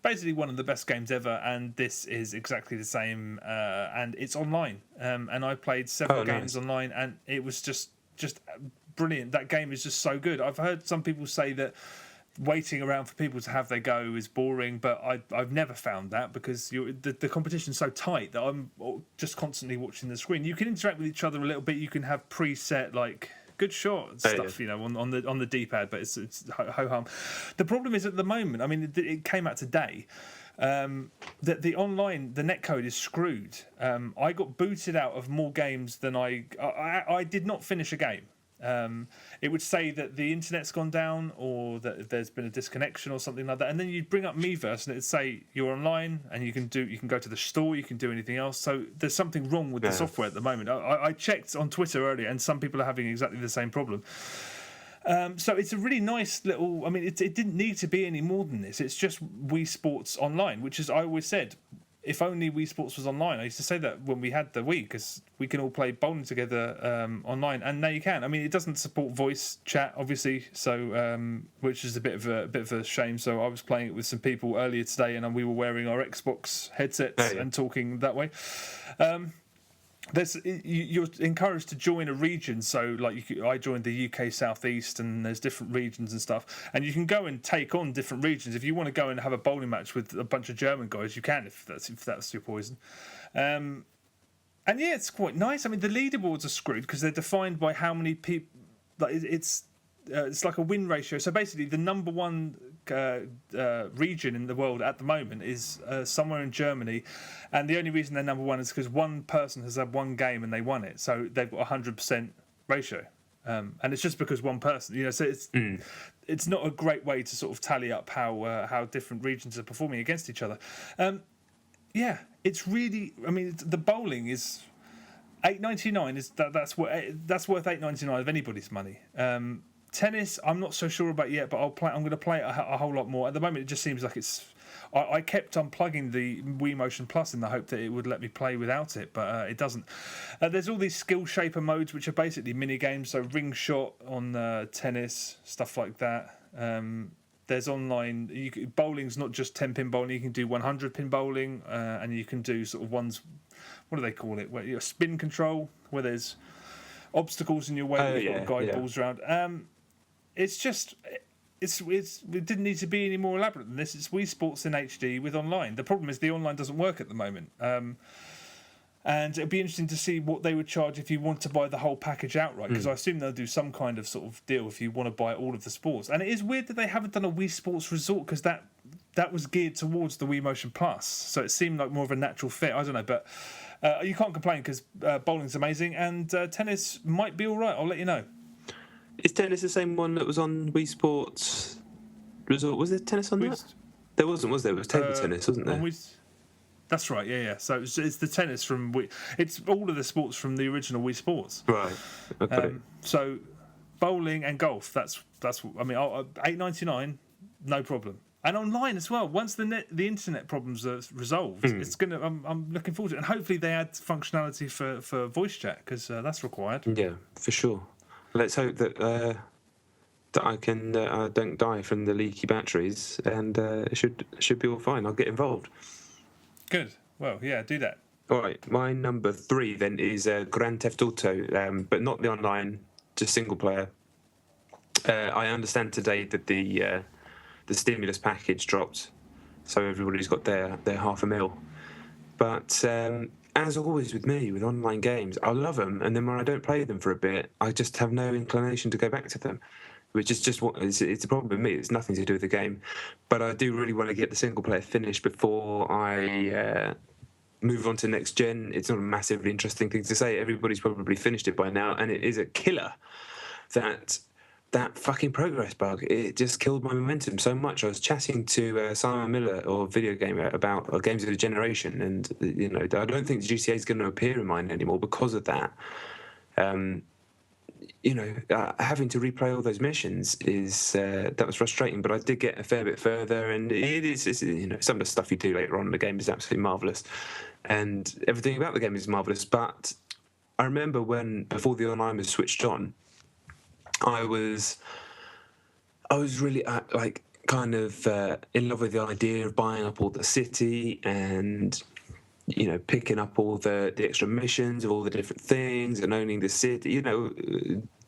basically one of the best games ever, and this is exactly the same. And it's online, and I played several games online, and it was just brilliant. That game is just so good. I've heard some people say that waiting around for people to have their go is boring, but I've never found that, because the competition's so tight that I'm just constantly watching the screen. You can interact with each other a little bit. You can have preset good shot stuff, on the D-pad, but it's ho hum. The problem is at the moment, I mean, it came out today, that the online, the netcode is screwed. I got booted out of more games than I did not finish a game. It would say that the internet's gone down, or that there's been a disconnection or something like that, and then you'd bring up Miiverse and it'd say you're online and you can go to the store, you can do anything else. So there's something wrong with the software at the moment. I checked on Twitter earlier, and some people are having exactly the same problem. So it's a really nice little. I mean, it didn't need to be any more than this. It's just Wii Sports Online, which is, I always said, if only Wii Sports was online. I used to say that when we had the Wii, because we can all play bowling together online, and now you can. I mean, it doesn't support voice chat, obviously, so which is a bit of a shame. So I was playing it with some people earlier today, and we were wearing our Xbox headsets and talking that way. You're encouraged to join a region, so I joined the UK Southeast, and there's different regions and stuff, and you can go and take on different regions. If you want to go and have a bowling match with a bunch of German guys, you can, if that's your poison. And yeah, it's quite nice. I mean, the leaderboards are screwed because they're defined by how many people. It's like a win ratio. So basically, the number one region in the world at the moment is somewhere in Germany, and the only reason they're number one is because one person has had one game and they won it, so they've got 100% ratio, and it's just because one person, so it's not a great way to sort of tally up how different regions are performing against each other. It's really, I mean, the bowling is $8.99 that's worth $8.99 of anybody's money. Tennis, I'm not so sure about yet, but I'm going to play it a whole lot more. At the moment, it just seems like it's. I kept unplugging the Wii Motion Plus in the hope that it would let me play without it, but it doesn't. There's all these skill shaper modes, which are basically mini games. So ring shot on tennis, stuff like that. There's online. Bowling's not just 10-pin bowling. You can do 100-pin bowling, and you can do sort of ones. What do they call it? Where spin control, where there's obstacles in your way that you've got to guide balls around. It's just it didn't need to be any more elaborate than this. It's Wii Sports in HD with online. The problem is the online doesn't work at the moment. And it'd be interesting to see what they would charge if you want to buy the whole package outright, because I assume they'll do some kind of sort of deal if you want to buy all of the sports. And it is weird that they haven't done a Wii Sports Resort, because that was geared towards the Wii Motion Plus, so it seemed like more of a natural fit. I don't know, but you can't complain because bowling's amazing and tennis might be all right. I'll let you know. Is tennis the same one that was on Wii Sports Resort? Was there tennis on that? There wasn't, was there? It was table tennis, wasn't there? That's right, yeah. So it's the tennis from Wii. It's all of the sports from the original Wii Sports. Right. Okay. So bowling and golf. That's. I mean, $8.99, no problem. And online as well. Once the internet problems are resolved, it's gonna. I'm looking forward to it, and hopefully they add functionality for voice chat, because that's required. Yeah, for sure. Let's hope that I can don't die from the leaky batteries, and it should be all fine. I'll get involved. Good. Well, yeah, do that. All right, my number 3 then is Grand Theft Auto, but not the online, just single player. I understand today that the stimulus package dropped, so everybody's got their $500,000. But as always with me, with online games, I love them, and then when I don't play them for a bit, I just have no inclination to go back to them, which is just it's a problem with me. It's nothing to do with the game. But I do really want to get the single player finished before I move on to next gen. It's not a massively interesting thing to say. Everybody's probably finished it by now, and it is a killer. That fucking progress bug, it just killed my momentum so much. I was chatting to Simon Miller, or Video Gamer, about Games of the Generation, and I don't think GTA is going to appear in mine anymore because of that. Having to replay all those missions that was frustrating, but I did get a fair bit further, and it's some of the stuff you do later on in the game is absolutely marvellous, and everything about the game is marvellous. But I remember before the online was switched on, I was really kind of in love with the idea of buying up all the city and picking up all the extra missions of all the different things and owning the city,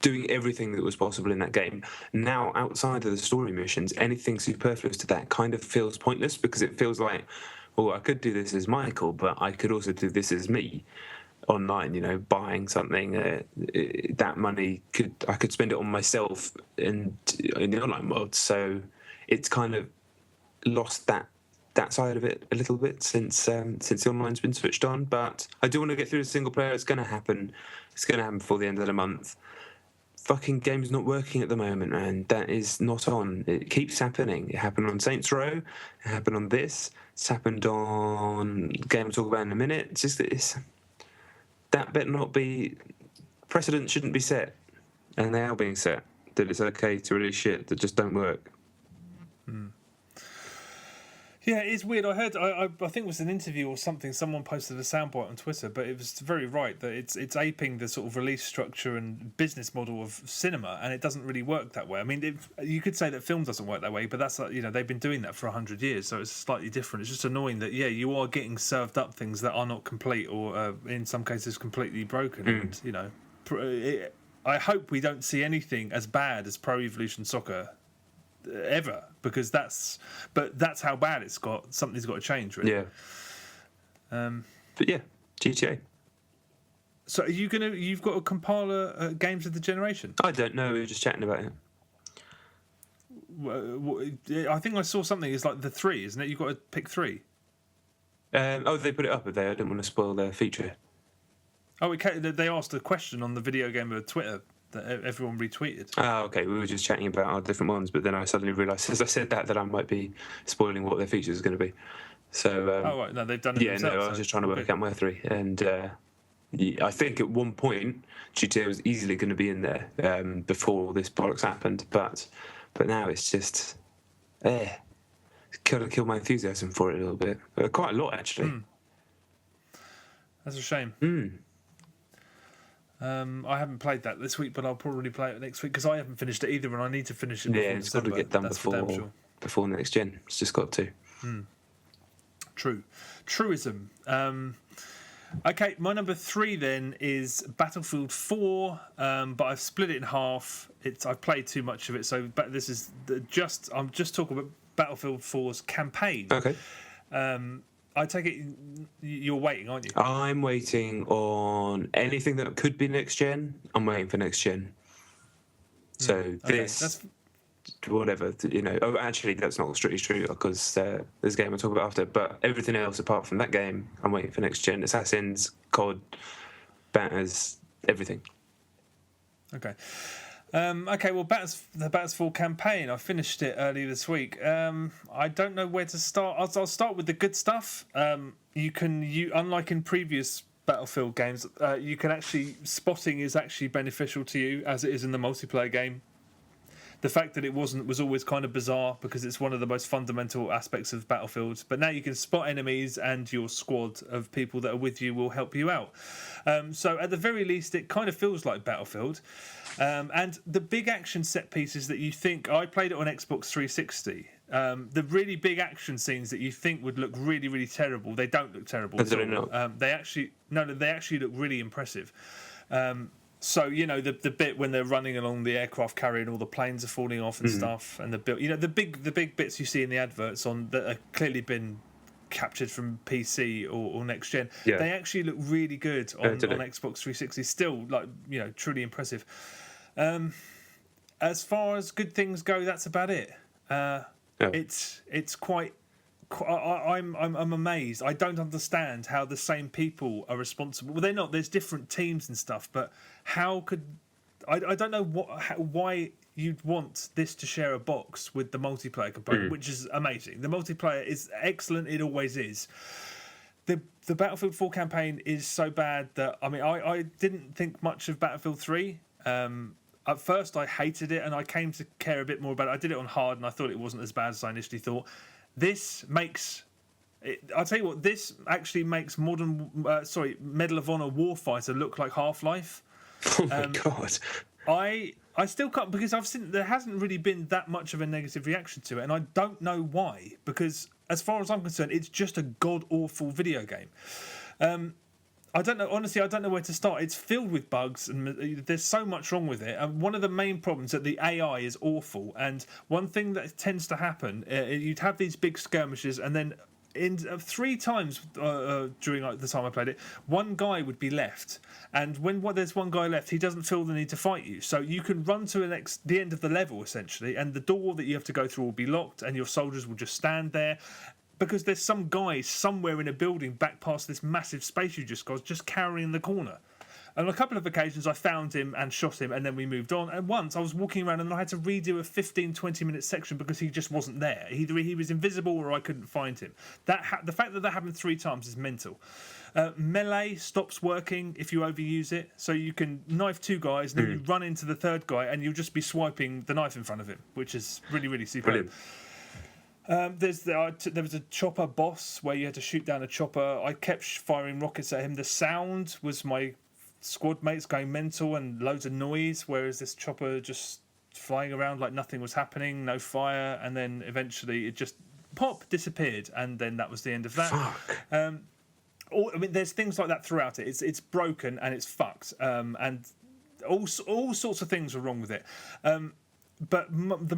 doing everything that was possible in that game. Now, outside of the story missions, anything superfluous to that kind of feels pointless, because it feels like, I could do this as Michael, but I could also do this as me online, buying something. That money I could spend it on myself and in the online world. So it's kind of lost that side of it a little bit since the online's been switched on. But I do want to get through the single player. It's going to happen. It's going to happen before the end of the month. Fucking game's not working at the moment, man. That is not on. It keeps happening. It happened on Saints Row. It happened on this. It's happened on game I'll talk about in a minute. It's just that better not be. Precedent shouldn't be set, and they are being set. That it's okay to release shit that just don't work. Yeah, it's weird. I heard, I think it was an interview or something. Someone posted a soundbite on Twitter, but it was very right that it's aping the sort of release structure and business model of cinema, and it doesn't really work that way. I mean, you could say that film doesn't work that way, but that's they've been doing that for 100 years, so it's slightly different. It's just annoying that you are getting served up things that are not complete, or in some cases completely broken. And I hope we don't see anything as bad as Pro Evolution Soccer ever, because that's how bad it's got. Something's got to change, really. Yeah. But yeah, GTA. So you've got a compiler Games of the Generation? I don't know. We were just chatting about it. I think I saw something. It's like the 3, isn't it? You've got to pick 3. They put it up there. I didn't want to spoil their feature. Oh, they asked a question on the Video Gamer Twitter that everyone retweeted. Oh, okay. We were just chatting about our different ones, but then I suddenly realised, as I said that I might be spoiling what their features are going to be. So. Right. No, they've done it themselves. Yeah, no, I was just trying to work out my 3, and I think at one point GTA was easily going to be in there before all this bollocks happened, but now it's just kind of killed my enthusiasm for it a little bit. Quite a lot, actually. That's a shame. I haven't played that this week, but I'll probably play it next week, because I haven't finished it either, and I need to finish it before it's got to get done before next gen. It's just got to. Truism. Okay, my number 3 then is Battlefield 4, but I've split it in half. I've played too much of it, so this is I'm just talking about Battlefield 4's campaign. Okay. I take it you're waiting, aren't you? I'm waiting on anything that could be next gen. I'm waiting for next gen. So whatever, Oh, actually, that's not strictly true because there's a game I'll talk about after. But everything else apart from that game, I'm waiting for next gen. Assassins, COD, Batters, everything. Okay. Well, the Battlefield campaign, I finished it earlier this week. I don't know where to start. I'll start with the good stuff. Unlike in previous Battlefield games, you can actually, spotting is actually beneficial to you as it is in the multiplayer game. The fact that it wasn't was always kind of bizarre because it's one of the most fundamental aspects of Battlefield. But now you can spot enemies and your squad of people that are with you will help you out. So at the very least, it kind of feels like Battlefield. And the big action set pieces that you think... I played it on Xbox 360. The really big action scenes that you think would look really, really terrible, they don't look terrible at all. They actually look really impressive. So the bit when they're running along the aircraft carrier and all the planes are falling off and stuff, and the big bits you see in the adverts that are clearly been captured from PC or next gen. Yeah. They actually look really good on Xbox 360. Still, truly impressive. As far as good things go, that's about it. It's quite. I'm amazed. I don't understand how the same people are responsible. Well, they're not. There's different teams and stuff, but how could I don't know why you'd want this to share a box with the multiplayer component, which is amazing. The multiplayer is excellent. It always is. The Battlefield 4 campaign is so bad that I didn't think much of Battlefield 3. At first, I hated it, and I came to care a bit more about it. I did it on hard, and I thought it wasn't as bad as I initially thought. This makes... I'll tell you what, this actually makes Medal of Honor Warfighter look like Half-Life. Oh my God. I still can't, because I've seen there hasn't really been that much of a negative reaction to it, and I don't know why, because as far as I'm concerned, it's just a god-awful video game. I don't know, honestly, I don't know where to start. It's filled with bugs, and there's so much wrong with it. And one of the main problems is that the AI is awful. And one thing that tends to happen, you'd have these big skirmishes, and then three times during the time I played it, one guy would be left. And when there's one guy left, he doesn't feel the need to fight you. So you can run to the end of the level, essentially, and the door that you have to go through will be locked, and your soldiers will just stand there. Because there's some guy somewhere in a building back past this massive space you just got, just cowering in the corner. And on a couple of occasions, I found him and shot him, and then we moved on. And once I was walking around and I had to redo a 15-20 minute section because he just wasn't there. Either he was invisible or I couldn't find him. The fact that happened 3 times is mental. Melee stops working if you overuse it, so you can knife 2 guys, and then you run into the 3rd guy, and you'll just be swiping the knife in front of him, which is really, really superb. Brilliant. There was a chopper boss where you had to shoot down a chopper. I kept firing rockets at him. The sound was my squad mates going mental and loads of noise, whereas this chopper just flying around like nothing was happening, no fire, and then eventually it just disappeared, and then that was the end of that. Fuck. There's things like that throughout it. It's broken and it's fucked, and all sorts of things are wrong with it. But the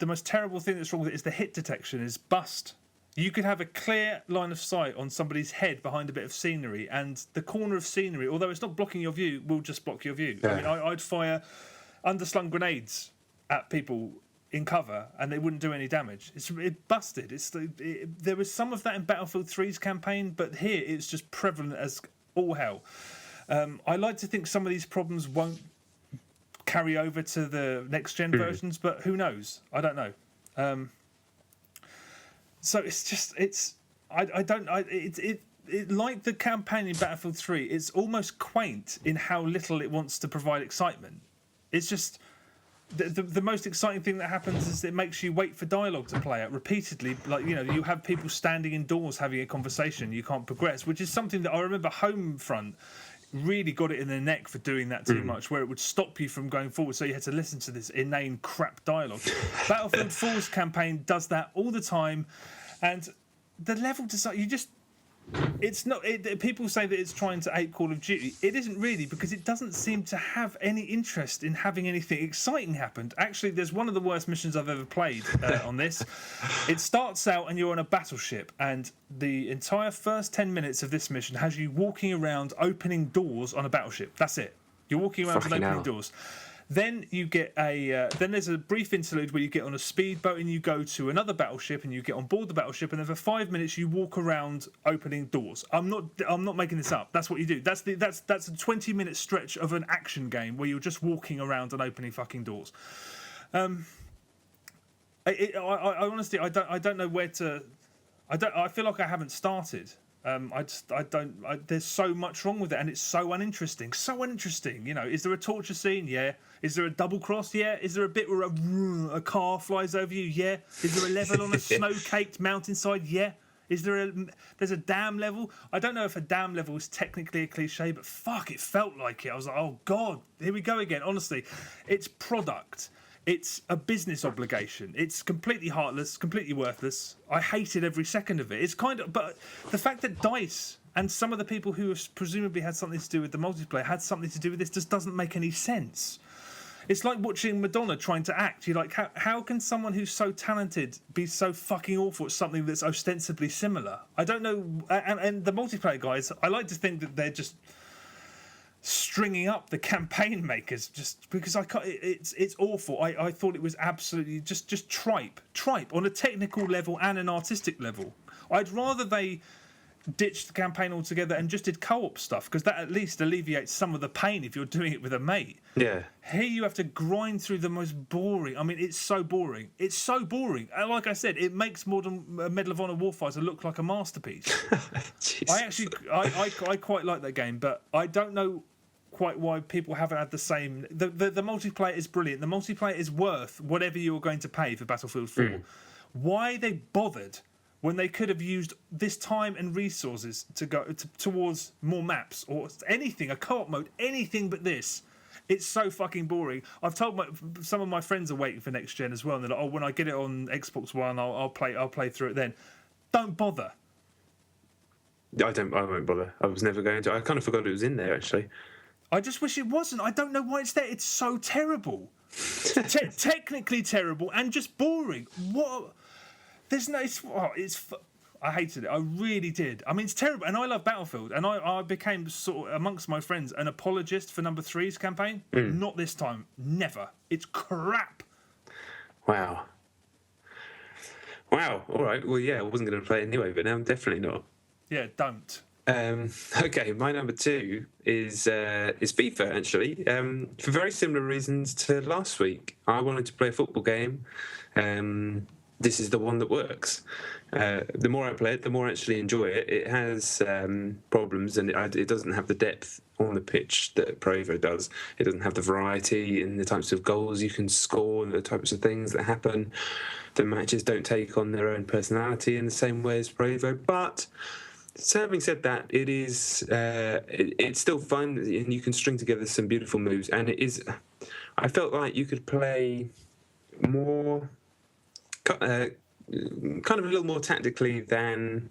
most terrible thing that's wrong with it is the hit detection is bust. You could have a clear line of sight on somebody's head behind a bit of scenery, and the corner of scenery, although it's not blocking your view, will just block your view. Yeah. I'd fire underslung grenades at people in cover, and they wouldn't do any damage. It busted. There was some of that in Battlefield 3's campaign, but here it's just prevalent as all hell. I like to think some of these problems won't carry over to the next gen versions, but who knows? I don't know. So it's like the campaign in Battlefield 3. It's almost quaint in how little it wants to provide excitement. It's just the most exciting thing that happens is it makes you wait for dialogue to play out repeatedly. Like, you have people standing indoors having a conversation. You can't progress, which is something that I remember Homefront really got it in the neck for doing that too much, where it would stop you from going forward, so you had to listen to this inane crap dialogue. Battlefield 4's campaign does that all the time, and the level design, It's not. People say that it's trying to ape Call of Duty. It isn't really, because it doesn't seem to have any interest in having anything exciting happen. Actually, there's one of the worst missions I've ever played on this. It starts out and you're on a battleship, and the entire first 10 minutes of this mission has you walking around opening doors on a battleship. That's it. You're walking around and opening doors. Then you get then there's a brief interlude where you get on a speedboat and you go to another battleship and you get on board the battleship, and then for 5 minutes you walk around opening doors. I'm not making this up. That's what you do. That's a 20-minute stretch of an action game where you're just walking around and opening fucking doors. I honestly I don't know where to. I feel like I haven't started. There's so much wrong with it, and it's so uninteresting. So uninteresting. You know, is there a torture scene? Yeah. Is there a double cross? Yeah. Is there a bit where a car flies over you? Yeah. Is there a level on a snow-caked mountainside? Yeah. There's a dam level? I don't know if a dam level is technically a cliche, but fuck, it felt like it. I was like, oh God, here we go again. Honestly, it's product. It's a business obligation. It's completely heartless, completely worthless. I hated every second of it. But the fact that DICE and some of the people who have presumably had something to do with the multiplayer had something to do with this just doesn't make any sense. It's like watching Madonna trying to act. You're like, how can someone who's so talented be so fucking awful at something that's ostensibly similar? I don't know. And the multiplayer guys, I like to think that they're just stringing up the campaign makers just because I can't. It's awful. I thought it was absolutely just tripe on a technical level and an artistic level. I'd rather they ditched the campaign altogether and just did co-op stuff, because that at least alleviates some of the pain if you're doing it with a mate. Yeah. Here you have to grind through the most boring. I mean, it's so boring. It's so boring. And like I said, it makes Medal of Honor Warfighter look like a masterpiece. I quite like that game, but I don't know quite why people haven't had the same. The multiplayer is brilliant. The multiplayer is worth whatever you're going to pay for Battlefield 4. Why they bothered when they could have used this time and resources to go towards more maps or anything, a co-op mode, anything but this. It's so fucking boring. I've told some of my friends are waiting for next gen as well, and they're like, "Oh, when I get it on Xbox One, I'll play through it then." Don't bother. I won't bother. I was never going to. I kind of forgot it was in there, actually. I just wish it wasn't. I don't know why it's there. It's so terrible. Technically terrible and just boring. What? There's no. I hated it. I really did. I mean, it's terrible. And I love Battlefield. And I became sort of, amongst my friends, an apologist for Number 3's campaign. Not this time. Never. It's crap. Wow. All right. Well, yeah, I wasn't going to play it anyway, but now I'm definitely not. Yeah, don't. Okay, my number 2 is FIFA, actually, for very similar reasons to last week. I wanted to play a football game. This is the one that works. The more I play it, the more I actually enjoy it. It has problems, and it doesn't have the depth on the pitch that Pro Evo does. It doesn't have the variety in the types of goals you can score and the types of things that happen. The matches don't take on their own personality in the same way as Pro Evo, but having said that, it is it's still fun, and you can string together some beautiful moves. And it is, I felt like you could play more, kind of a little more tactically than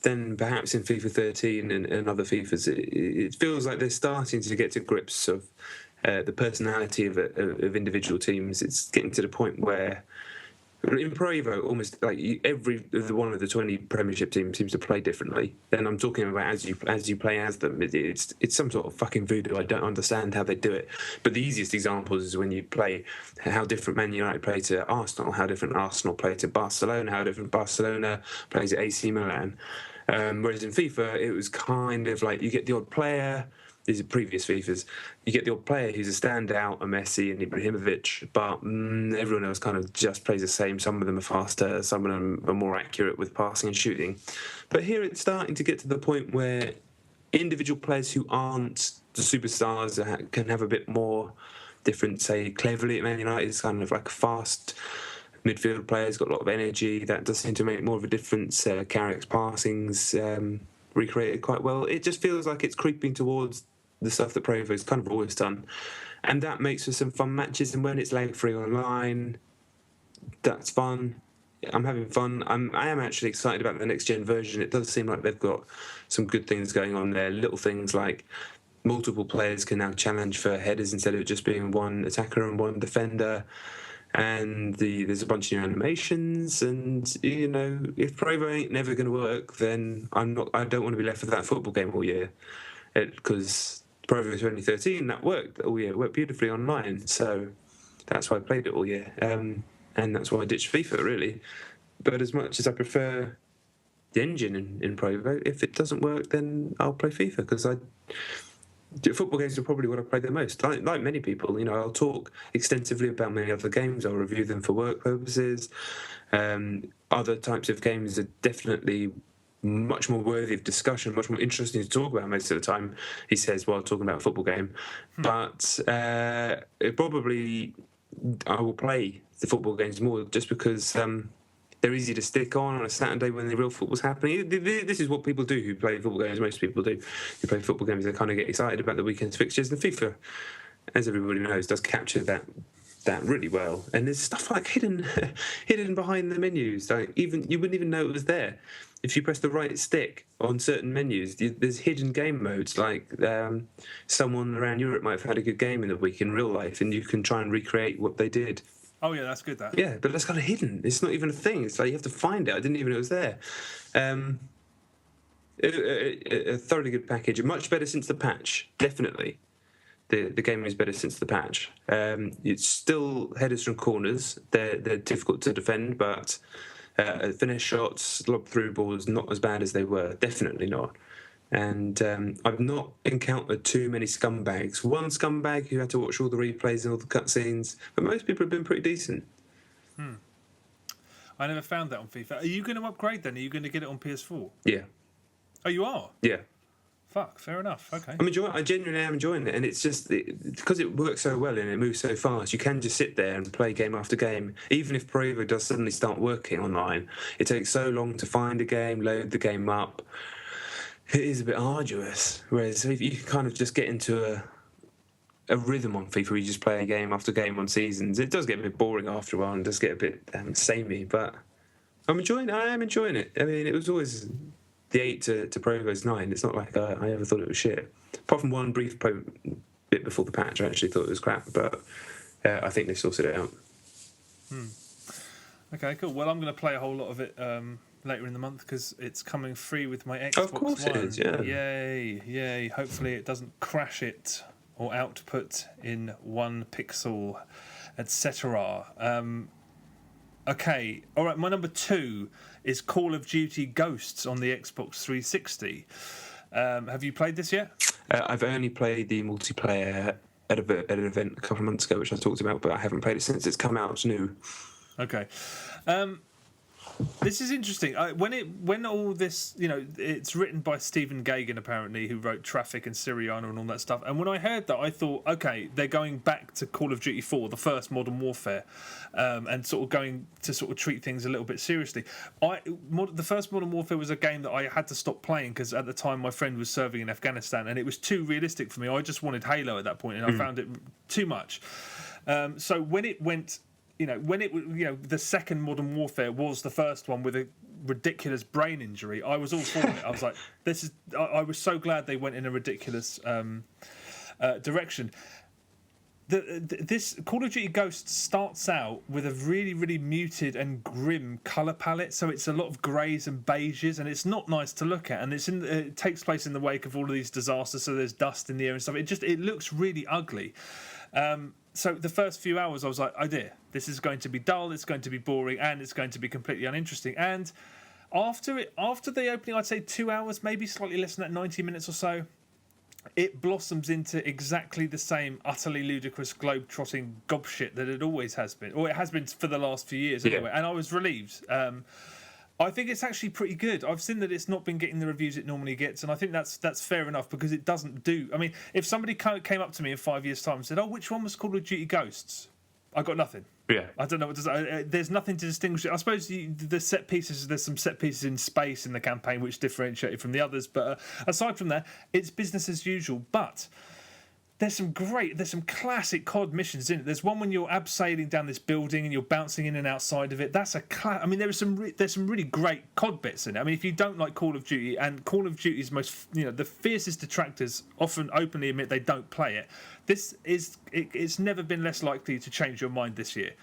perhaps in FIFA 13 and other FIFAs. It feels like they're starting to get to grips of the personality of individual teams. It's getting to the point where in Pro Evo, almost like every one of the 20 Premiership teams seems to play differently. And I'm talking about as you play as them. It's some sort of fucking voodoo. I don't understand how they do it. But the easiest example is when you play how different Man United play to Arsenal, how different Arsenal play to Barcelona, how different Barcelona plays at AC Milan. Whereas in FIFA, it was kind of like you get the odd player. These are previous FIFAs. You get the odd player who's a standout, a Messi and Ibrahimovic, but everyone else kind of just plays the same. Some of them are faster, some of them are more accurate with passing and shooting. But here it's starting to get to the point where individual players who aren't the superstars can have a bit more different. Say, Cleverly at Man United is kind of like a fast midfield player. He's got a lot of energy. That does seem to make more of a difference. Carrick's passing's recreated quite well. It just feels like it's creeping towards the stuff that Pro Evo's kind of always done, and that makes for some fun matches. And when it's lag free online, that's fun. I'm having fun. I am actually excited about the next gen version. It does seem like they've got some good things going on there. Little things like multiple players can now challenge for headers instead of just being one attacker and one defender. And there's a bunch of new animations. And if Provo ain't never going to work, then I don't want to be left with that football game all year, because Provo 2013 that worked all year. It worked beautifully online. So that's why I played it all year. And that's why I ditched FIFA, really. But as much as I prefer the engine in Provo, if it doesn't work, then I'll play FIFA, because football games are probably what I play the most. Like many people, I'll talk extensively about many other games. I'll review them for work purposes. Other types of games are definitely much more worthy of discussion, much more interesting to talk about most of the time, he says, while talking about a football game. But it probably... I will play the football games more just because they're easy to stick on a Saturday when the real football's happening. This is what people do who play football games. Most people do. Who play football games, they kind of get excited about the weekend's fixtures. And FIFA, as everybody knows, does capture that really well. And there's stuff like hidden behind the menus. Like you wouldn't even know it was there. If you press the right stick on certain menus, there's hidden game modes. Like someone around Europe might have had a good game in the week in real life, and you can try and recreate what they did. Oh yeah, that's good. That. Yeah, but that's kind of hidden. It's not even a thing. It's like you have to find it. I didn't even know it was there. A thoroughly good package. Much better since the patch. Definitely. The game is better since the patch. It's still headers from corners. They're difficult to defend, but finish shots, lob through balls, not as bad as they were. Definitely not. And I've not encountered too many scumbags. One scumbag who had to watch all the replays and all the cutscenes, but most people have been pretty decent. I never found that on FIFA. Are you going to upgrade then? Are you going to get it on PS4? Yeah. Oh, you are? Yeah. Fuck, fair enough. Okay. I genuinely am enjoying it, and it's just because it works so well and it moves so fast. You can just sit there and play game after game. Even if Provo does suddenly start working online, it takes so long to find a game, load the game up. It is a bit arduous. Whereas if you can kind of just get into a rhythm on FIFA, where you just play game after game on seasons, it does get a bit boring after a while and does get a bit samey. But I am enjoying it. I mean, it was always the 8 to Provo's 9. It's not like I ever thought it was shit. Apart from one brief bit before the patch, I actually thought it was crap. But I think they sorted it out. Okay, cool. Well, I'm going to play a whole lot of it later in the month because it's coming free with my Xbox One. Of course it is, yeah. Yay. Hopefully it doesn't crash it or output in 1 pixel, etc. Okay, all right, my number 2 is Call of Duty Ghosts on the Xbox 360. Have you played this yet? I've only played the multiplayer at an event a couple of months ago, which I talked about, but I haven't played it since it's come out. It's new. Okay. This is interesting. When all this, it's written by Stephen Gagan, apparently, who wrote Traffic and Syriana and all that stuff. And when I heard that, I thought, okay, they're going back to Call of Duty 4, the first Modern Warfare, and sort of going to sort of treat things a little bit seriously. The first Modern Warfare was a game that I had to stop playing because at the time my friend was serving in Afghanistan and it was too realistic for me. I just wanted Halo at that point and I found it too much. So when it went... the second Modern Warfare was the first one with a ridiculous brain injury. I was all for it. I was like, I was so glad they went in a ridiculous direction. This Call of Duty Ghosts starts out with a really, really muted and grim colour palette. So it's a lot of greys and beiges, and it's not nice to look at. And it takes place in the wake of all of these disasters. So there's dust in the air and stuff. It looks really ugly. So the first few hours I was like, oh dear, this is going to be dull, it's going to be boring, and it's going to be completely uninteresting. And after the opening, I'd say 2 hours, maybe slightly less than that, 90 minutes or so, it blossoms into exactly the same utterly ludicrous globe-trotting gobshit that it always has been, or it has been for the last few years anyway. And I was relieved. I think it's actually pretty good. I've seen that it's not been getting the reviews it normally gets, and I think that's fair enough because it doesn't do... I mean, if somebody came up to me in 5 years' time and said, oh, which one was Call of Duty Ghosts? I got nothing. Yeah. I don't know what to say. There's nothing to distinguish it. I suppose the set pieces, there's some set pieces in space in the campaign which differentiate it from the others, but aside from that, it's business as usual. But there's some classic COD missions in it. There's one when you're abseiling down this building and you're bouncing in and outside of it. That's I mean, there's some really great COD bits in it. I mean, if you don't like Call of Duty, and Call of Duty's the fiercest detractors often openly admit they don't play it. It's never been less likely to change your mind this year.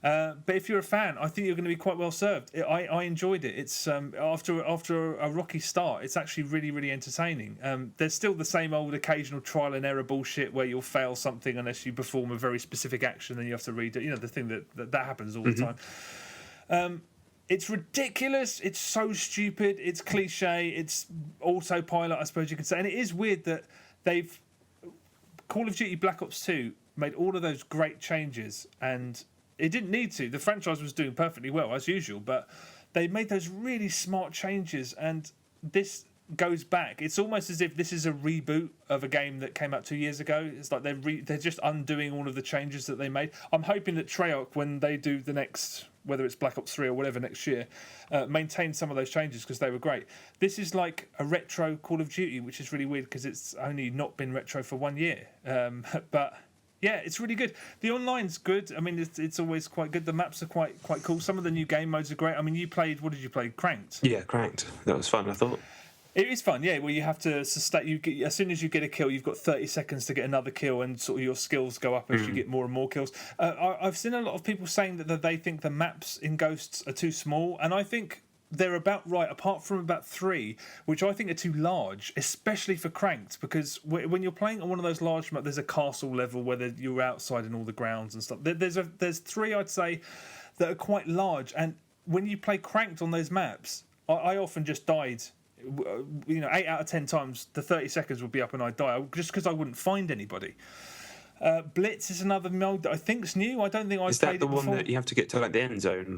But if you're a fan, I think you're going to be quite well served. I enjoyed it. It's after a rocky start, it's actually really, really entertaining. There's still the same old occasional trial and error bullshit where you'll fail something unless you perform a very specific action, and you have to read it. The thing that happens all the time. It's ridiculous. It's so stupid. It's cliche. It's autopilot, I suppose you could say. And it is weird that they've Call of Duty Black Ops 2 made all of those great changes, and it didn't need to. The franchise was doing perfectly well, as usual, but they made those really smart changes, and this goes back. It's almost as if this is a reboot of a game that came out 2 years ago. It's like they're just undoing all of the changes that they made. I'm hoping that Treyarch, when they do the next, whether it's Black Ops 3 or whatever next year, maintain some of those changes because they were great. This is like a retro Call of Duty, which is really weird because it's only not been retro for 1 year. But yeah, it's really good. The online's good. I mean, it's always quite good. The maps are quite cool. Some of the new game modes are great. I mean, what did you play? Cranked? Yeah, Cranked. That was fun, I thought. It is fun, yeah. Where you have to sustain. As soon as you get a kill, you've got 30 seconds to get another kill, and sort of your skills go up as you get more and more kills. I've seen a lot of people saying that they think the maps in Ghosts are too small, and I think they're about right, apart from about 3, which I think are too large, especially for Cranked, because when you're playing on one of those large maps, there's a castle level where you're outside in all the grounds and stuff. There's 3, I'd say, that are quite large, and when you play Cranked on those maps, I often just died. 8 out of 10 times, the 30 seconds would be up and I'd die, just because I wouldn't find anybody. Blitz is another mode that I think's new. I don't think I've played it before. Is that the one that you have to get to like the end zone?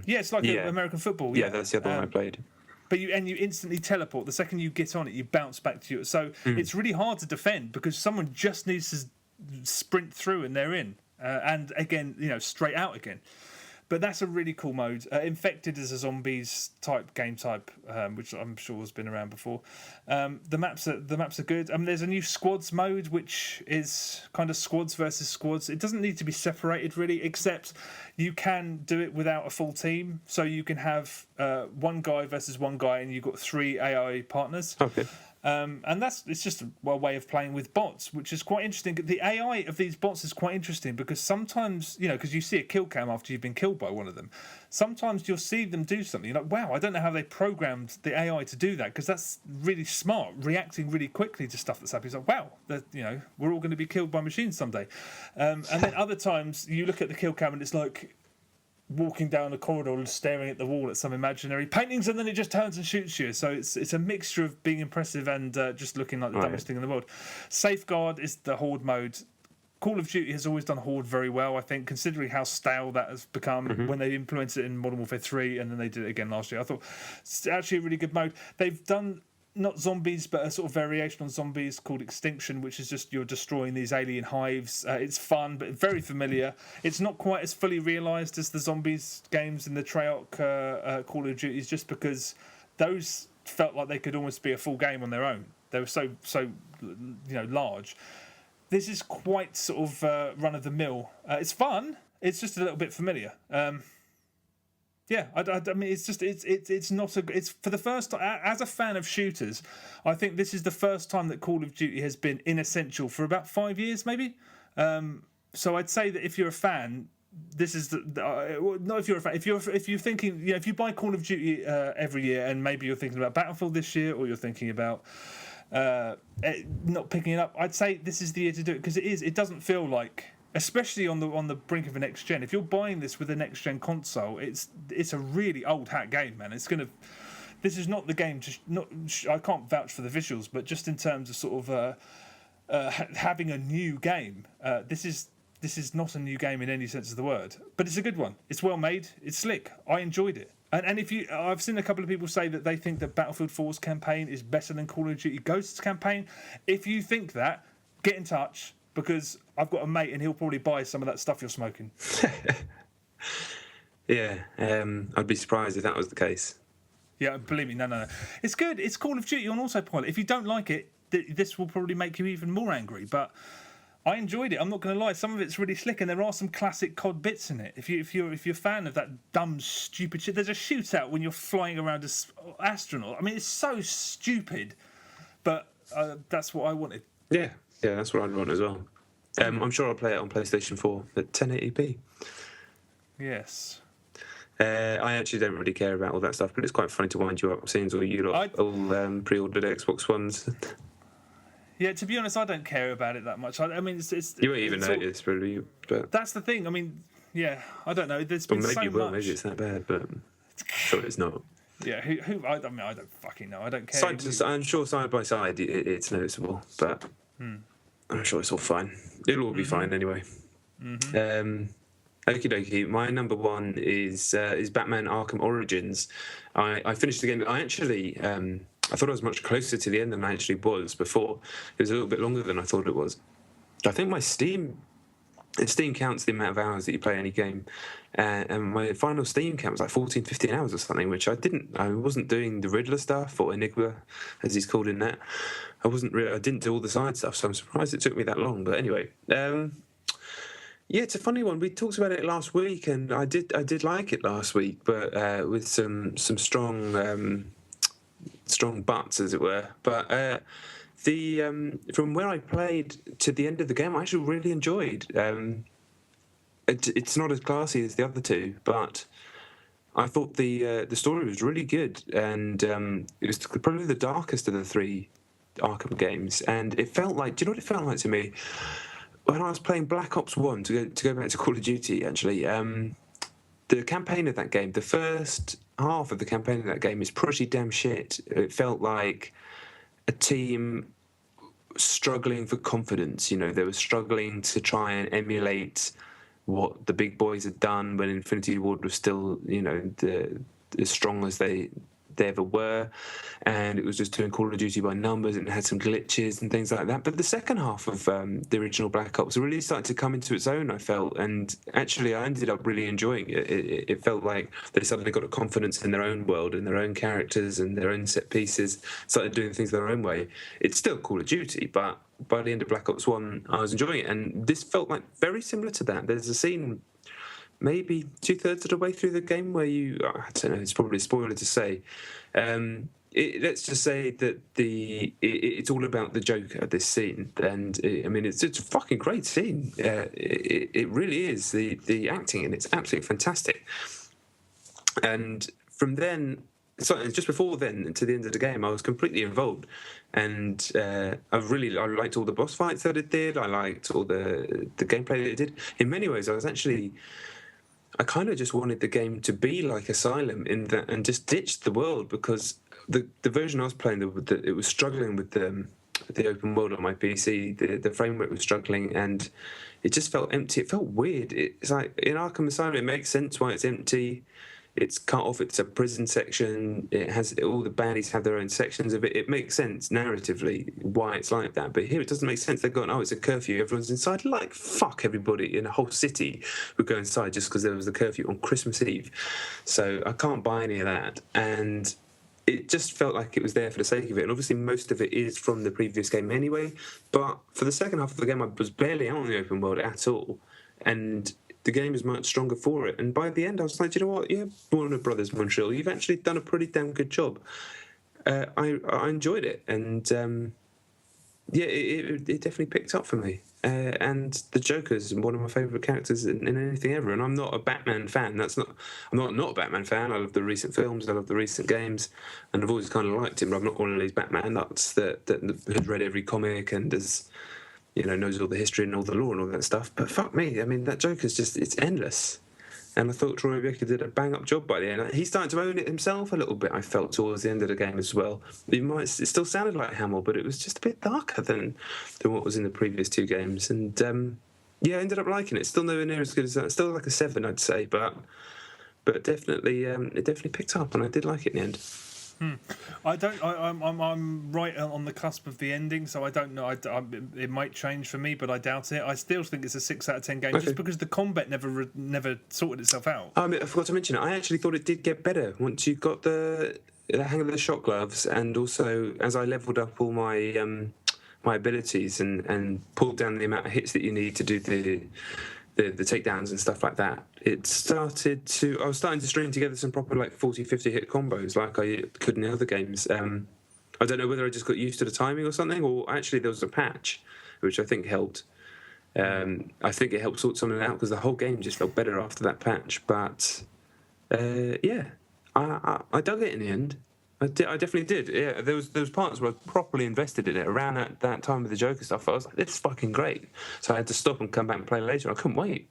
Yeah, it's like American football. Yeah, that's the other one I played. But you instantly teleport. The second you get on it, you bounce back to you. So it's really hard to defend because someone just needs to sprint through and they're in. And again, straight out again. But that's a really cool mode. Infected is a zombies game type, which I'm sure has been around before. The maps are good. There's a new squads mode, which is kind of squads versus squads. It doesn't need to be separated really, except you can do it without a full team. So you can have one guy versus one guy, and you've got 3 AI partners. Okay. And it's just a way of playing with bots, which is quite interesting. The AI of these bots is quite interesting because sometimes, because you see a kill cam after you've been killed by one of them. Sometimes you'll see them do something. You're like, wow, I don't know how they programmed the AI to do that, because that's really smart, reacting really quickly to stuff that's happening. It's like, wow, we're all going to be killed by machines someday. And then other times you look at the kill cam and it's like walking down a corridor and staring at the wall at some imaginary paintings, and then it just turns and shoots you. So it's a mixture of being impressive and just looking like the dumbest thing in the world. Safeguard is the horde mode. Call of Duty has always done horde very well, I think, considering how stale that has become when they implemented it in Modern Warfare 3 and then they did it again last year. I thought it's actually a really good mode. They've done not zombies, but a sort of variation on zombies called Extinction, which is just you're destroying these alien hives. It's fun, but very familiar. It's not quite as fully realised as the zombies games in the Treyarch Call of Duties, just because those felt like they could almost be a full game on their own. They were so large. This is quite sort of run of the mill. It's fun. It's just a little bit familiar. Yeah, I mean, it's not a. It's for the first time as a fan of shooters. I think this is the first time that Call of Duty has been inessential for about 5 years, maybe. So I'd say that if you're a fan, this is not if you're a fan. If you're thinking, if you buy Call of Duty every year, and maybe you're thinking about Battlefield this year, or you're thinking about not picking it up, I'd say this is the year to do it, because it doesn't feel like. Especially on the brink of a next gen. If you're buying this with a next gen console, it's a really old hat game, man. This is not the game. I can't vouch for the visuals, but just in terms of sort of having a new game, this is not a new game in any sense of the word. But it's a good one. It's well made. It's slick. I enjoyed it. And I've seen a couple of people say that they think that Battlefield 4's campaign is better than Call of Duty Ghosts' campaign. If you think that, get in touch. Because I've got a mate and he'll probably buy some of that stuff you're smoking. Yeah, I'd be surprised if that was the case. Yeah, believe me, no. It's good. It's Call of Duty on autopilot. If you don't like it, this will probably make you even more angry. But I enjoyed it. I'm not going to lie. Some of it's really slick, and there are some classic COD bits in it. If you're a fan of that dumb, stupid shit, there's a shootout when you're flying around as astronaut. I mean, it's so stupid, but that's what I wanted. Yeah, that's what I'd want as well. I'm sure I'll play it on PlayStation 4 at 1080p. Yes. I actually don't really care about all that stuff, but it's quite funny to wind you up, seeing as all you lot all pre-ordered Xbox Ones. Yeah, to be honest, I don't care about it that much. I mean, it's you won't even notice, really. But that's the thing. I mean, yeah, I don't know. There's been maybe so you will. much. Maybe it's that bad, but I'm sure it's not. Yeah, who? I mean, I don't fucking know. I don't care. I'm sure side by side it's noticeable, but I'm sure it's all fine. It'll all be fine anyway. Okie dokie. My number one is Batman Arkham Origins. I finished the game. I actually I thought I was much closer to the end than I actually was before. It was a little bit longer than I thought it was. I think my Steam counts the amount of hours that you play any game, and my final Steam count was like 14, 15 hours or something, which I wasn't doing the Riddler stuff, or Enigma, as he's called in that. I didn't do all the side stuff, so I'm surprised it took me that long. But anyway, yeah, it's a funny one. We talked about it last week, and I did like it last week, but with some strong butts, as it were. But from where I played to the end of the game, I actually really enjoyed. It's not as classy as the other two, but I thought the story was really good, and it was probably the darkest of the three Arkham games. And it felt like, do you know what it felt like to me? When I was playing Black Ops 1, to go back to Call of Duty, actually, the campaign of that game, the first half of the campaign of that game is pretty damn shit. It felt like a team struggling for confidence. You know, they were struggling to try and emulate what the big boys had done when Infinity Ward was still, you know, as strong as they ever were, and it was just doing Call of Duty by numbers, and it had some glitches and things like that. But the second half of the original Black Ops really started to come into its own, I felt, and actually I ended up really enjoying it. It felt like they suddenly got a confidence in their own world, in their own characters and their own set pieces, started doing things their own way. It's still Call of Duty, but by the end of Black Ops 1, I was enjoying it, and this felt like very similar to that. There's a scene maybe 2/3 of the way through the game where I don't know, it's probably a spoiler to say. Let's just say that it's all about the Joker, this scene, and I mean it's a fucking great scene. It really is. The acting in it's absolutely fantastic. And from then, just before then, to the end of the game, I was completely involved, and I liked all the boss fights that it did. I liked all the gameplay that it did. In many ways, I kind of just wanted the game to be like Asylum in that, and just ditched the world, because the version I was playing, it was struggling with the open world on my PC. The frame rate was struggling, and it just felt empty. It felt weird. It's like in Arkham Asylum, it makes sense why it's empty. It's cut off. It's a prison section. It has all the baddies have their own sections of it. It makes sense narratively why it's like that. But here it doesn't make sense. They've gone, oh, it's a curfew. Everyone's inside. Like, fuck, everybody in a whole city would go inside just because there was a curfew on Christmas Eve. So I can't buy any of that. And it just felt like it was there for the sake of it. And obviously most of it is from the previous game anyway. But for the second half of the game, I was barely out in the open world at all. And the game is much stronger for it. And by the end, I was like, you know what? Yeah, Warner Brothers Montreal, you've actually done a pretty damn good job. I enjoyed it. And yeah, it definitely picked up for me. And the Joker's one of my favourite characters in anything ever. And I'm not a Batman fan. I'm not a Batman fan. I love the recent films. I love the recent games. And I've always kind of liked him. But I'm not one of these Batman nuts that has read every comic and has, you know, knows all the history and all the lore and all that stuff. But fuck me, I mean, that Joker's just, it's endless. And I thought Troy Baker did a bang-up job by the end. He's starting to own it himself a little bit, I felt, towards the end of the game as well. It still sounded like Hamill, but it was just a bit darker than what was in the previous two games. And, yeah, I ended up liking it. Still nowhere near as good as that. Still like a 7, I'd say, but definitely, it definitely picked up, and I did like it in the end. I'm right on the cusp of the ending, so I don't know. It might change for me, but I doubt it. I still think it's a 6 out of 10 game, just because the combat never sorted itself out. I forgot to mention it. I actually thought it did get better once you got the hang of the shot gloves, and also as I leveled up all my my abilities and pulled down the amount of hits that you need to do the takedowns and stuff like that, I was starting to string together some proper like 40, 50 hit combos like I could in the other games. I don't know whether I just got used to the timing or something, or actually there was a patch which I think helped. I think it helped sort something out because the whole game just felt better after that patch. But yeah, I dug it in the end. I definitely did. Yeah, there was parts where I properly invested in it around that time with the Joker stuff. I was like, this is fucking great. So I had to stop and come back and play later. I couldn't wait.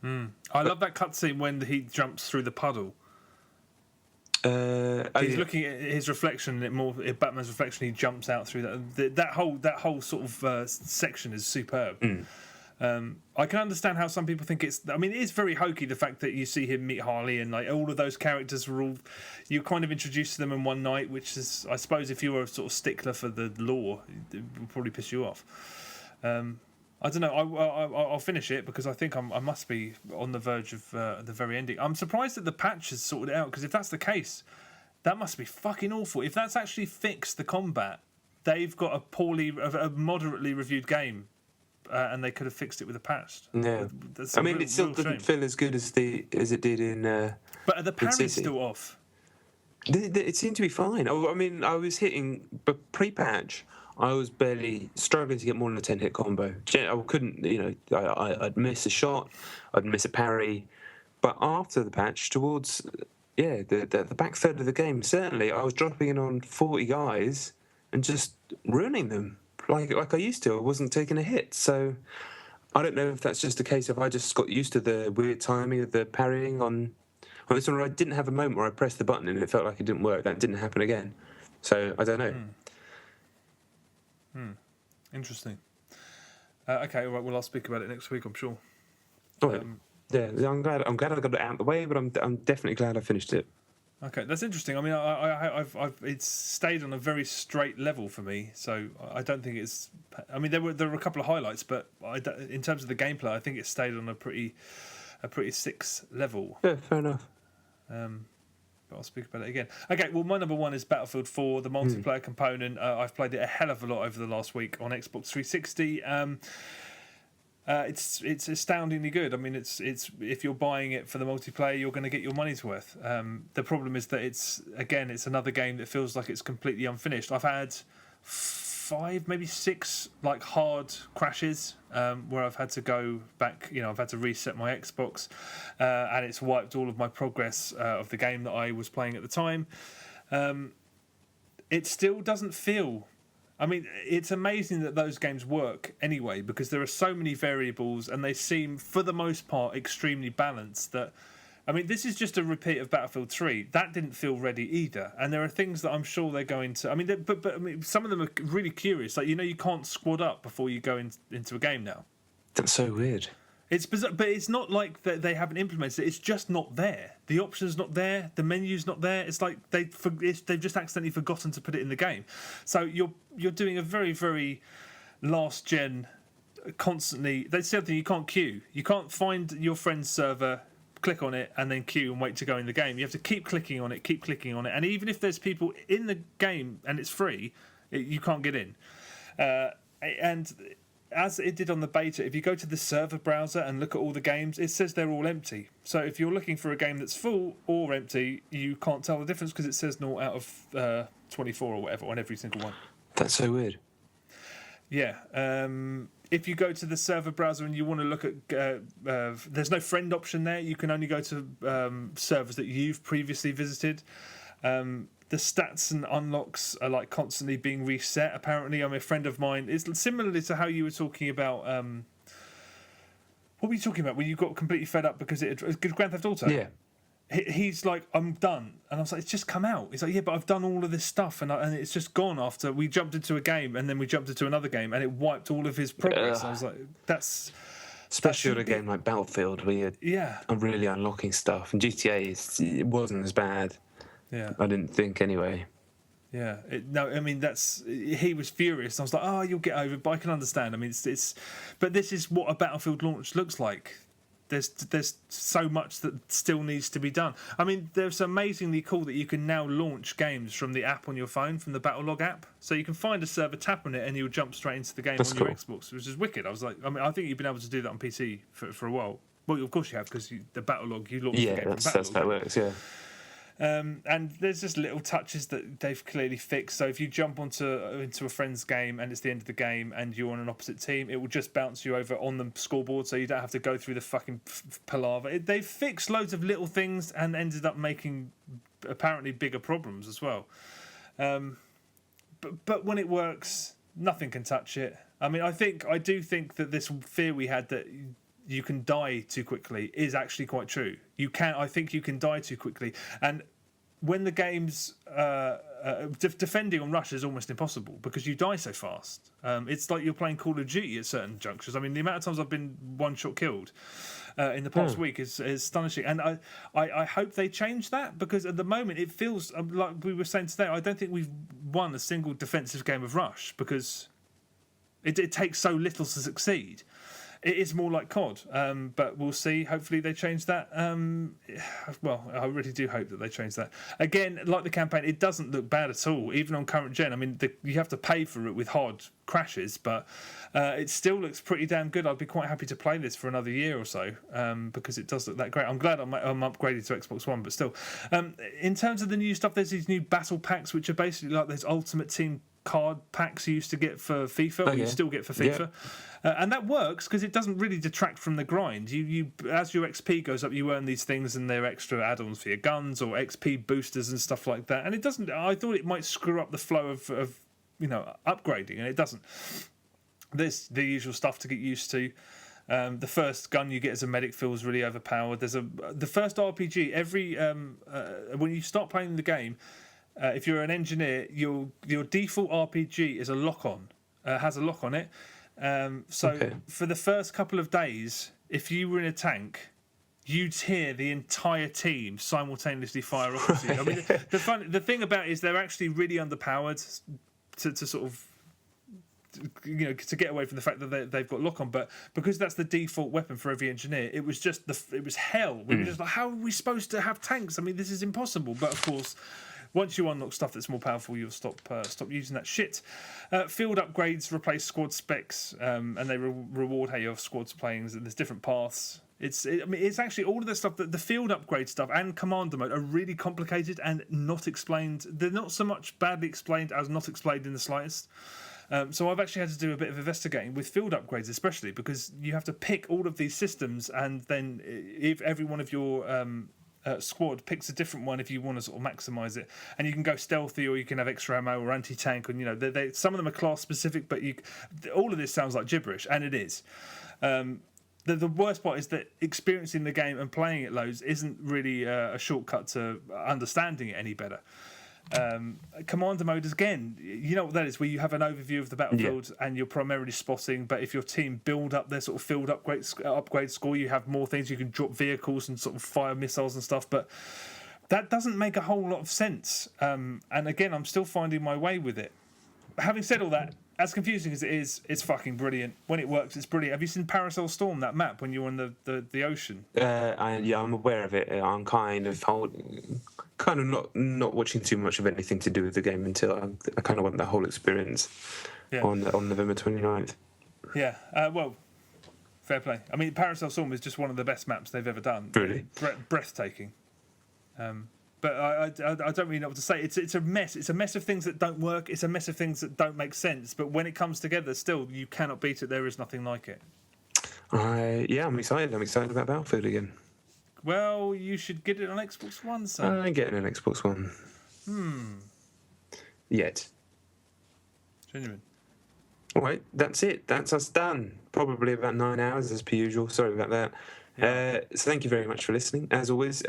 I love that cutscene when he jumps through the puddle. He's looking at his reflection. Batman's reflection. He jumps out through that whole sort of section is superb. I can understand how some people think it's. I mean, it is very hokey. The fact that you see him meet Harley and like all of those characters were all. You're kind of introduced to them in one night, which is, I suppose, if you were a sort of stickler for the lore, it would probably piss you off. I don't know. I'll finish it because I think I must be on the verge of the very ending. I'm surprised that the patch has sorted it out, because if that's the case, that must be fucking awful. If that's actually fixed the combat, they've got a moderately reviewed game. And they could have fixed it with a patch. Yeah, I mean, it still didn't feel as good as it did in. But are the parries still off? It seemed to be fine. I mean, I was hitting, but pre-patch, I was barely struggling to get more than a 10-hit combo. I couldn't, I'd miss a shot, I'd miss a parry. But after the patch, towards the back third of the game, certainly I was dropping in on 40 guys and just ruining them. Like I used to, I wasn't taking a hit. So I don't know if that's just a case of I just got used to the weird timing of the parrying on this one. I didn't have a moment where I pressed the button and it felt like it didn't work. That didn't happen again. So I don't know. Interesting. Okay, all right. Well, I'll speak about it next week, I'm sure. All right. Yeah, I'm glad I got it out of the way, but I'm definitely glad I finished it. Okay, that's interesting. I mean, I've it's stayed on a very straight level for me, so I don't think it's. I mean, there were a couple of highlights, but in terms of the gameplay, I think it stayed on a pretty 6 level. Yeah, fair enough. But I'll speak about it again. Okay, well, my number one is Battlefield 4, the multiplayer component. I've played it a hell of a lot over the last week on Xbox 360. It's astoundingly good. I mean, it's if you're buying it for the multiplayer, you're going to get your money's worth. The problem is that it's another game that feels like it's completely unfinished. I've had 5, maybe 6 like hard crashes where I've had to go back. I've had to reset my Xbox, and it's wiped all of my progress of the game that I was playing at the time. It still doesn't feel. I mean, it's amazing that those games work anyway, because there are so many variables and they seem, for the most part, extremely balanced. I mean, this is just a repeat of Battlefield 3. That didn't feel ready either. And there are things that I'm sure they're going to... I mean, but I mean, some of them are really curious. Like, you can't squad up before you go into a game now. That's so weird. It's bizarre, but it's not like they haven't implemented it. It's just not there. The option's not there. The menu's not there. It's like they've just accidentally forgotten to put it in the game. So you're doing a very, very last gen. Constantly, that's the other thing. You can't queue. You can't find your friend's server, click on it, and then queue and wait to go in the game. You have to keep clicking on it, and even if there's people in the game and it's free, you can't get in. And as it did on the beta, if you go to the server browser and look at all the games, it says they're all empty. So if you're looking for a game that's full or empty, you can't tell the difference because it says 0 out of 24 or whatever on every single one. That's so weird. Yeah. If you go to the server browser and you want to look at... there's no friend option there. You can only go to servers that you've previously visited. The stats and unlocks are like constantly being reset. Apparently, I'm a friend of mine. It's similarly to how you were talking about. What were you talking about? When you got completely fed up because it Grand Theft Auto. Yeah. He's like, I'm done, and I was like, it's just come out. He's like, yeah, but I've done all of this stuff, and it's just gone after we jumped into a game, and then we jumped into another game, and it wiped all of his progress. I was like, that's. Especially on a game like Battlefield, where you're really unlocking stuff, and GTA it wasn't as bad. Yeah, I didn't think anyway. Yeah, I mean he was furious. I was like, oh, you'll get over it, but I can understand. I mean, but this is what a Battlefield launch looks like. there's so much that still needs to be done. I mean, there's amazingly cool that you can now launch games from the app on your phone, from the Battlelog app. So you can find a server, tap on it, and you'll jump straight into the game on your Xbox, which is wicked. I think you've been able to do that on PC for a while. Well, of course you have, because the Battlelog, you launch the game from Battlelog. That's how it works, yeah. And there's just little touches that they've clearly fixed. So if you jump into a friend's game and it's the end of the game and you're on an opposite team, it will just bounce you over on the scoreboard, so you don't have to go through the fucking palaver. They've fixed loads of little things and ended up making apparently bigger problems as well. But when it works, nothing can touch it. I mean, I do think that this fear we had that you can die too quickly is actually quite true. I think you can die too quickly, and when the game's defending on rush is almost impossible because you die so fast. It's like you're playing Call of Duty at certain junctures. I mean, the amount of times I've been one shot killed in the past week is astonishing, and I hope they change that, because at the moment it feels like we were saying today. I don't think we've won a single defensive game of rush because it takes so little to succeed. It is more like COD, but we'll see. Hopefully they change that. Well, I really do hope that they change that. Again, like the campaign, it doesn't look bad at all, even on current gen. I mean, you have to pay for it with hard crashes, but it still looks pretty damn good. I'd be quite happy to play this for another year or so, because it does look that great. I'm glad I'm upgraded to Xbox One, but still. In terms of the new stuff, there's these new battle packs, which are basically like those Ultimate Team card packs you used to get for FIFA, or you still get for FIFA. And that works because it doesn't really detract from the grind. You as your XP goes up, you earn these things, and they're extra add-ons for your guns or XP boosters and stuff like that. And it doesn't. I thought it might screw up the flow of upgrading, and it doesn't. There's the usual stuff to get used to. The first gun you get as a medic feels really overpowered. The first RPG. When you start playing the game, if you're an engineer, your default RPG is a lock-on. Has a lock on it. For the first couple of days, if you were in a tank, you'd hear the entire team simultaneously fire off at you. I mean, the thing about it is they're actually really underpowered to sort of, to get away from the fact that they've got lock on, but because that's the default weapon for every engineer, it was hell. We were just like, how are we supposed to have tanks? I mean, this is impossible. But of course, once you unlock stuff that's more powerful, you'll stop using that shit. Field upgrades replace squad specs, and they reward how your squad's playing. There's different paths. It's actually all of the stuff that the field upgrade stuff and commander mode are really complicated and not explained. They're not so much badly explained as not explained in the slightest. So I've actually had to do a bit of investigating with field upgrades, especially because you have to pick all of these systems, and then if every one of your squad picks a different one if you want to sort of maximize it, and you can go stealthy, or you can have extra ammo or anti-tank, and some of them are class specific, but all of this sounds like gibberish, and it is. The worst part is that experiencing the game and playing it loads isn't really a shortcut to understanding it any better. Commander mode is, again, you know what that is, where you have an overview of the battlefield and you're primarily spotting, but if your team build up their sort of field upgrade score, you have more things. You can drop vehicles and sort of fire missiles and stuff, but that doesn't make a whole lot of sense, and again, I'm still finding my way with it. Having said all that, as confusing as it is, it's fucking brilliant. When it works, it's brilliant. Have you seen Parasol Storm, that map, when you're on the ocean? I'm aware of it. I'm kind of not watching too much of anything to do with the game until I kind of want the whole experience on November 29th. Yeah, well, fair play. I mean, Parasol Storm is just one of the best maps they've ever done. Really? Breathtaking. But I don't really know what to say. It's a mess. It's a mess of things that don't work. It's a mess of things that don't make sense. But when it comes together, still, you cannot beat it. There is nothing like it. I'm excited. I'm excited about Battlefield again. Well, you should get it on Xbox One, son. I'm getting an Xbox One. Yet. Genuine. All right, that's it. That's us done. Probably about 9 hours as per usual. Sorry about that. Yeah. So thank you very much for listening. As always,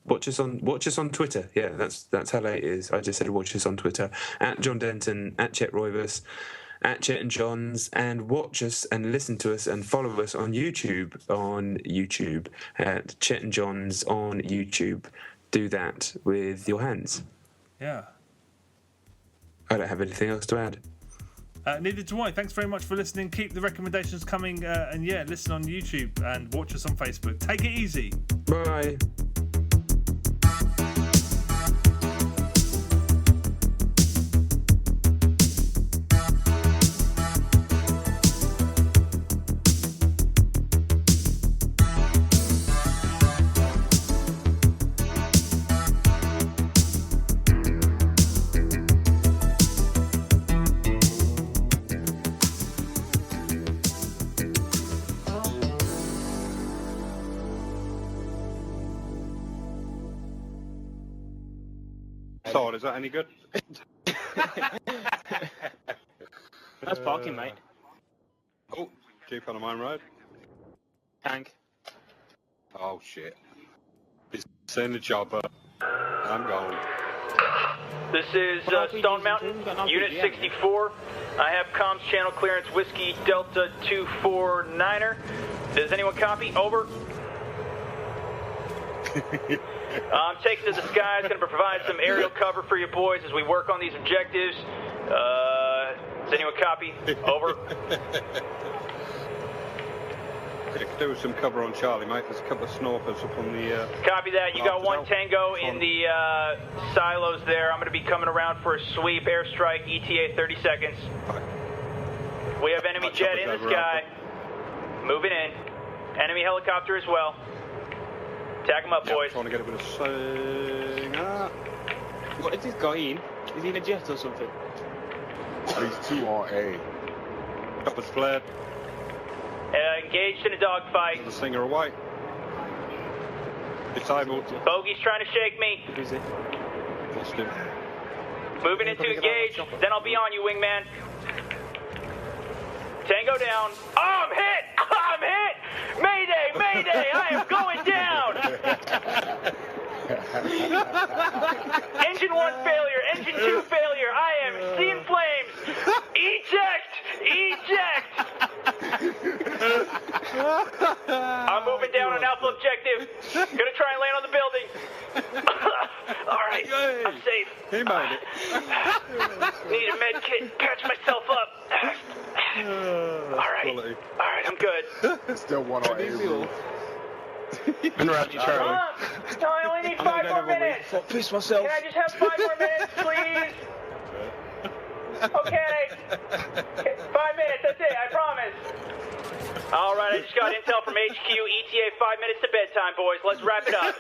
watch us on Twitter. Yeah, that's how late it is. I just said watch us on Twitter at John Denton, at Chet Roivas, at Chet and Johns, and watch us and listen to us and follow us on YouTube at Chet and Johns on YouTube. Do that with your hands. Yeah. I don't have anything else to add. Neither do I. Thanks very much for listening. Keep the recommendations coming, and yeah, listen on YouTube and watch us on Facebook. Take it easy. Bye. Thor, is that any good? That's parking, mate. Oh, keep on a mine road. Tank. Oh shit. He's in the chopper. I'm going. This is Stone Mountain, Unit 64. I have comms channel clearance Whiskey Delta 249er. Does anyone copy? Over. I'm taking to the skies, going to provide some aerial cover for you boys as we work on these objectives. Does anyone copy? Over. Yeah, could do with some cover on Charlie, mate. There's a couple of snorkers up on the... Copy that. You got one Tango in the silos there. I'm going to be coming around for a sweep, airstrike, ETA 30 seconds. We have enemy jet in the sky. Moving in. Enemy helicopter as well. Tag him up, boys. Trying to get a bit of sing. What is this guy in? Is he in a jet or something? He's 2 on A. Chopper's flared. Engaged in a dogfight. The singer away. Disabled. Bogey's trying to shake me. Who is it? Lost him. Moving into engage. Then I'll be on you, wingman. Tango down. Oh, I'm hit! I'm hit! Mayday! Mayday! I am going down! Engine 1 failure. Engine 2 failure. I am seeing flames. Eject! Eject! I'm moving down on Alpha objective. Gonna try and land on the building. Alright, I'm safe. He made it. Need a med kit. Patch myself up. Alright. Alright, I'm good. Still 1 on A. Interrupt you, Charlie. No, I only need 5 more minutes. I'll piss myself. Can I just have 5 more minutes, please? Okay. 5 minutes, that's it, I promise. Alright, I just got intel from HQ, ETA 5 minutes to bedtime, boys. Let's wrap it up.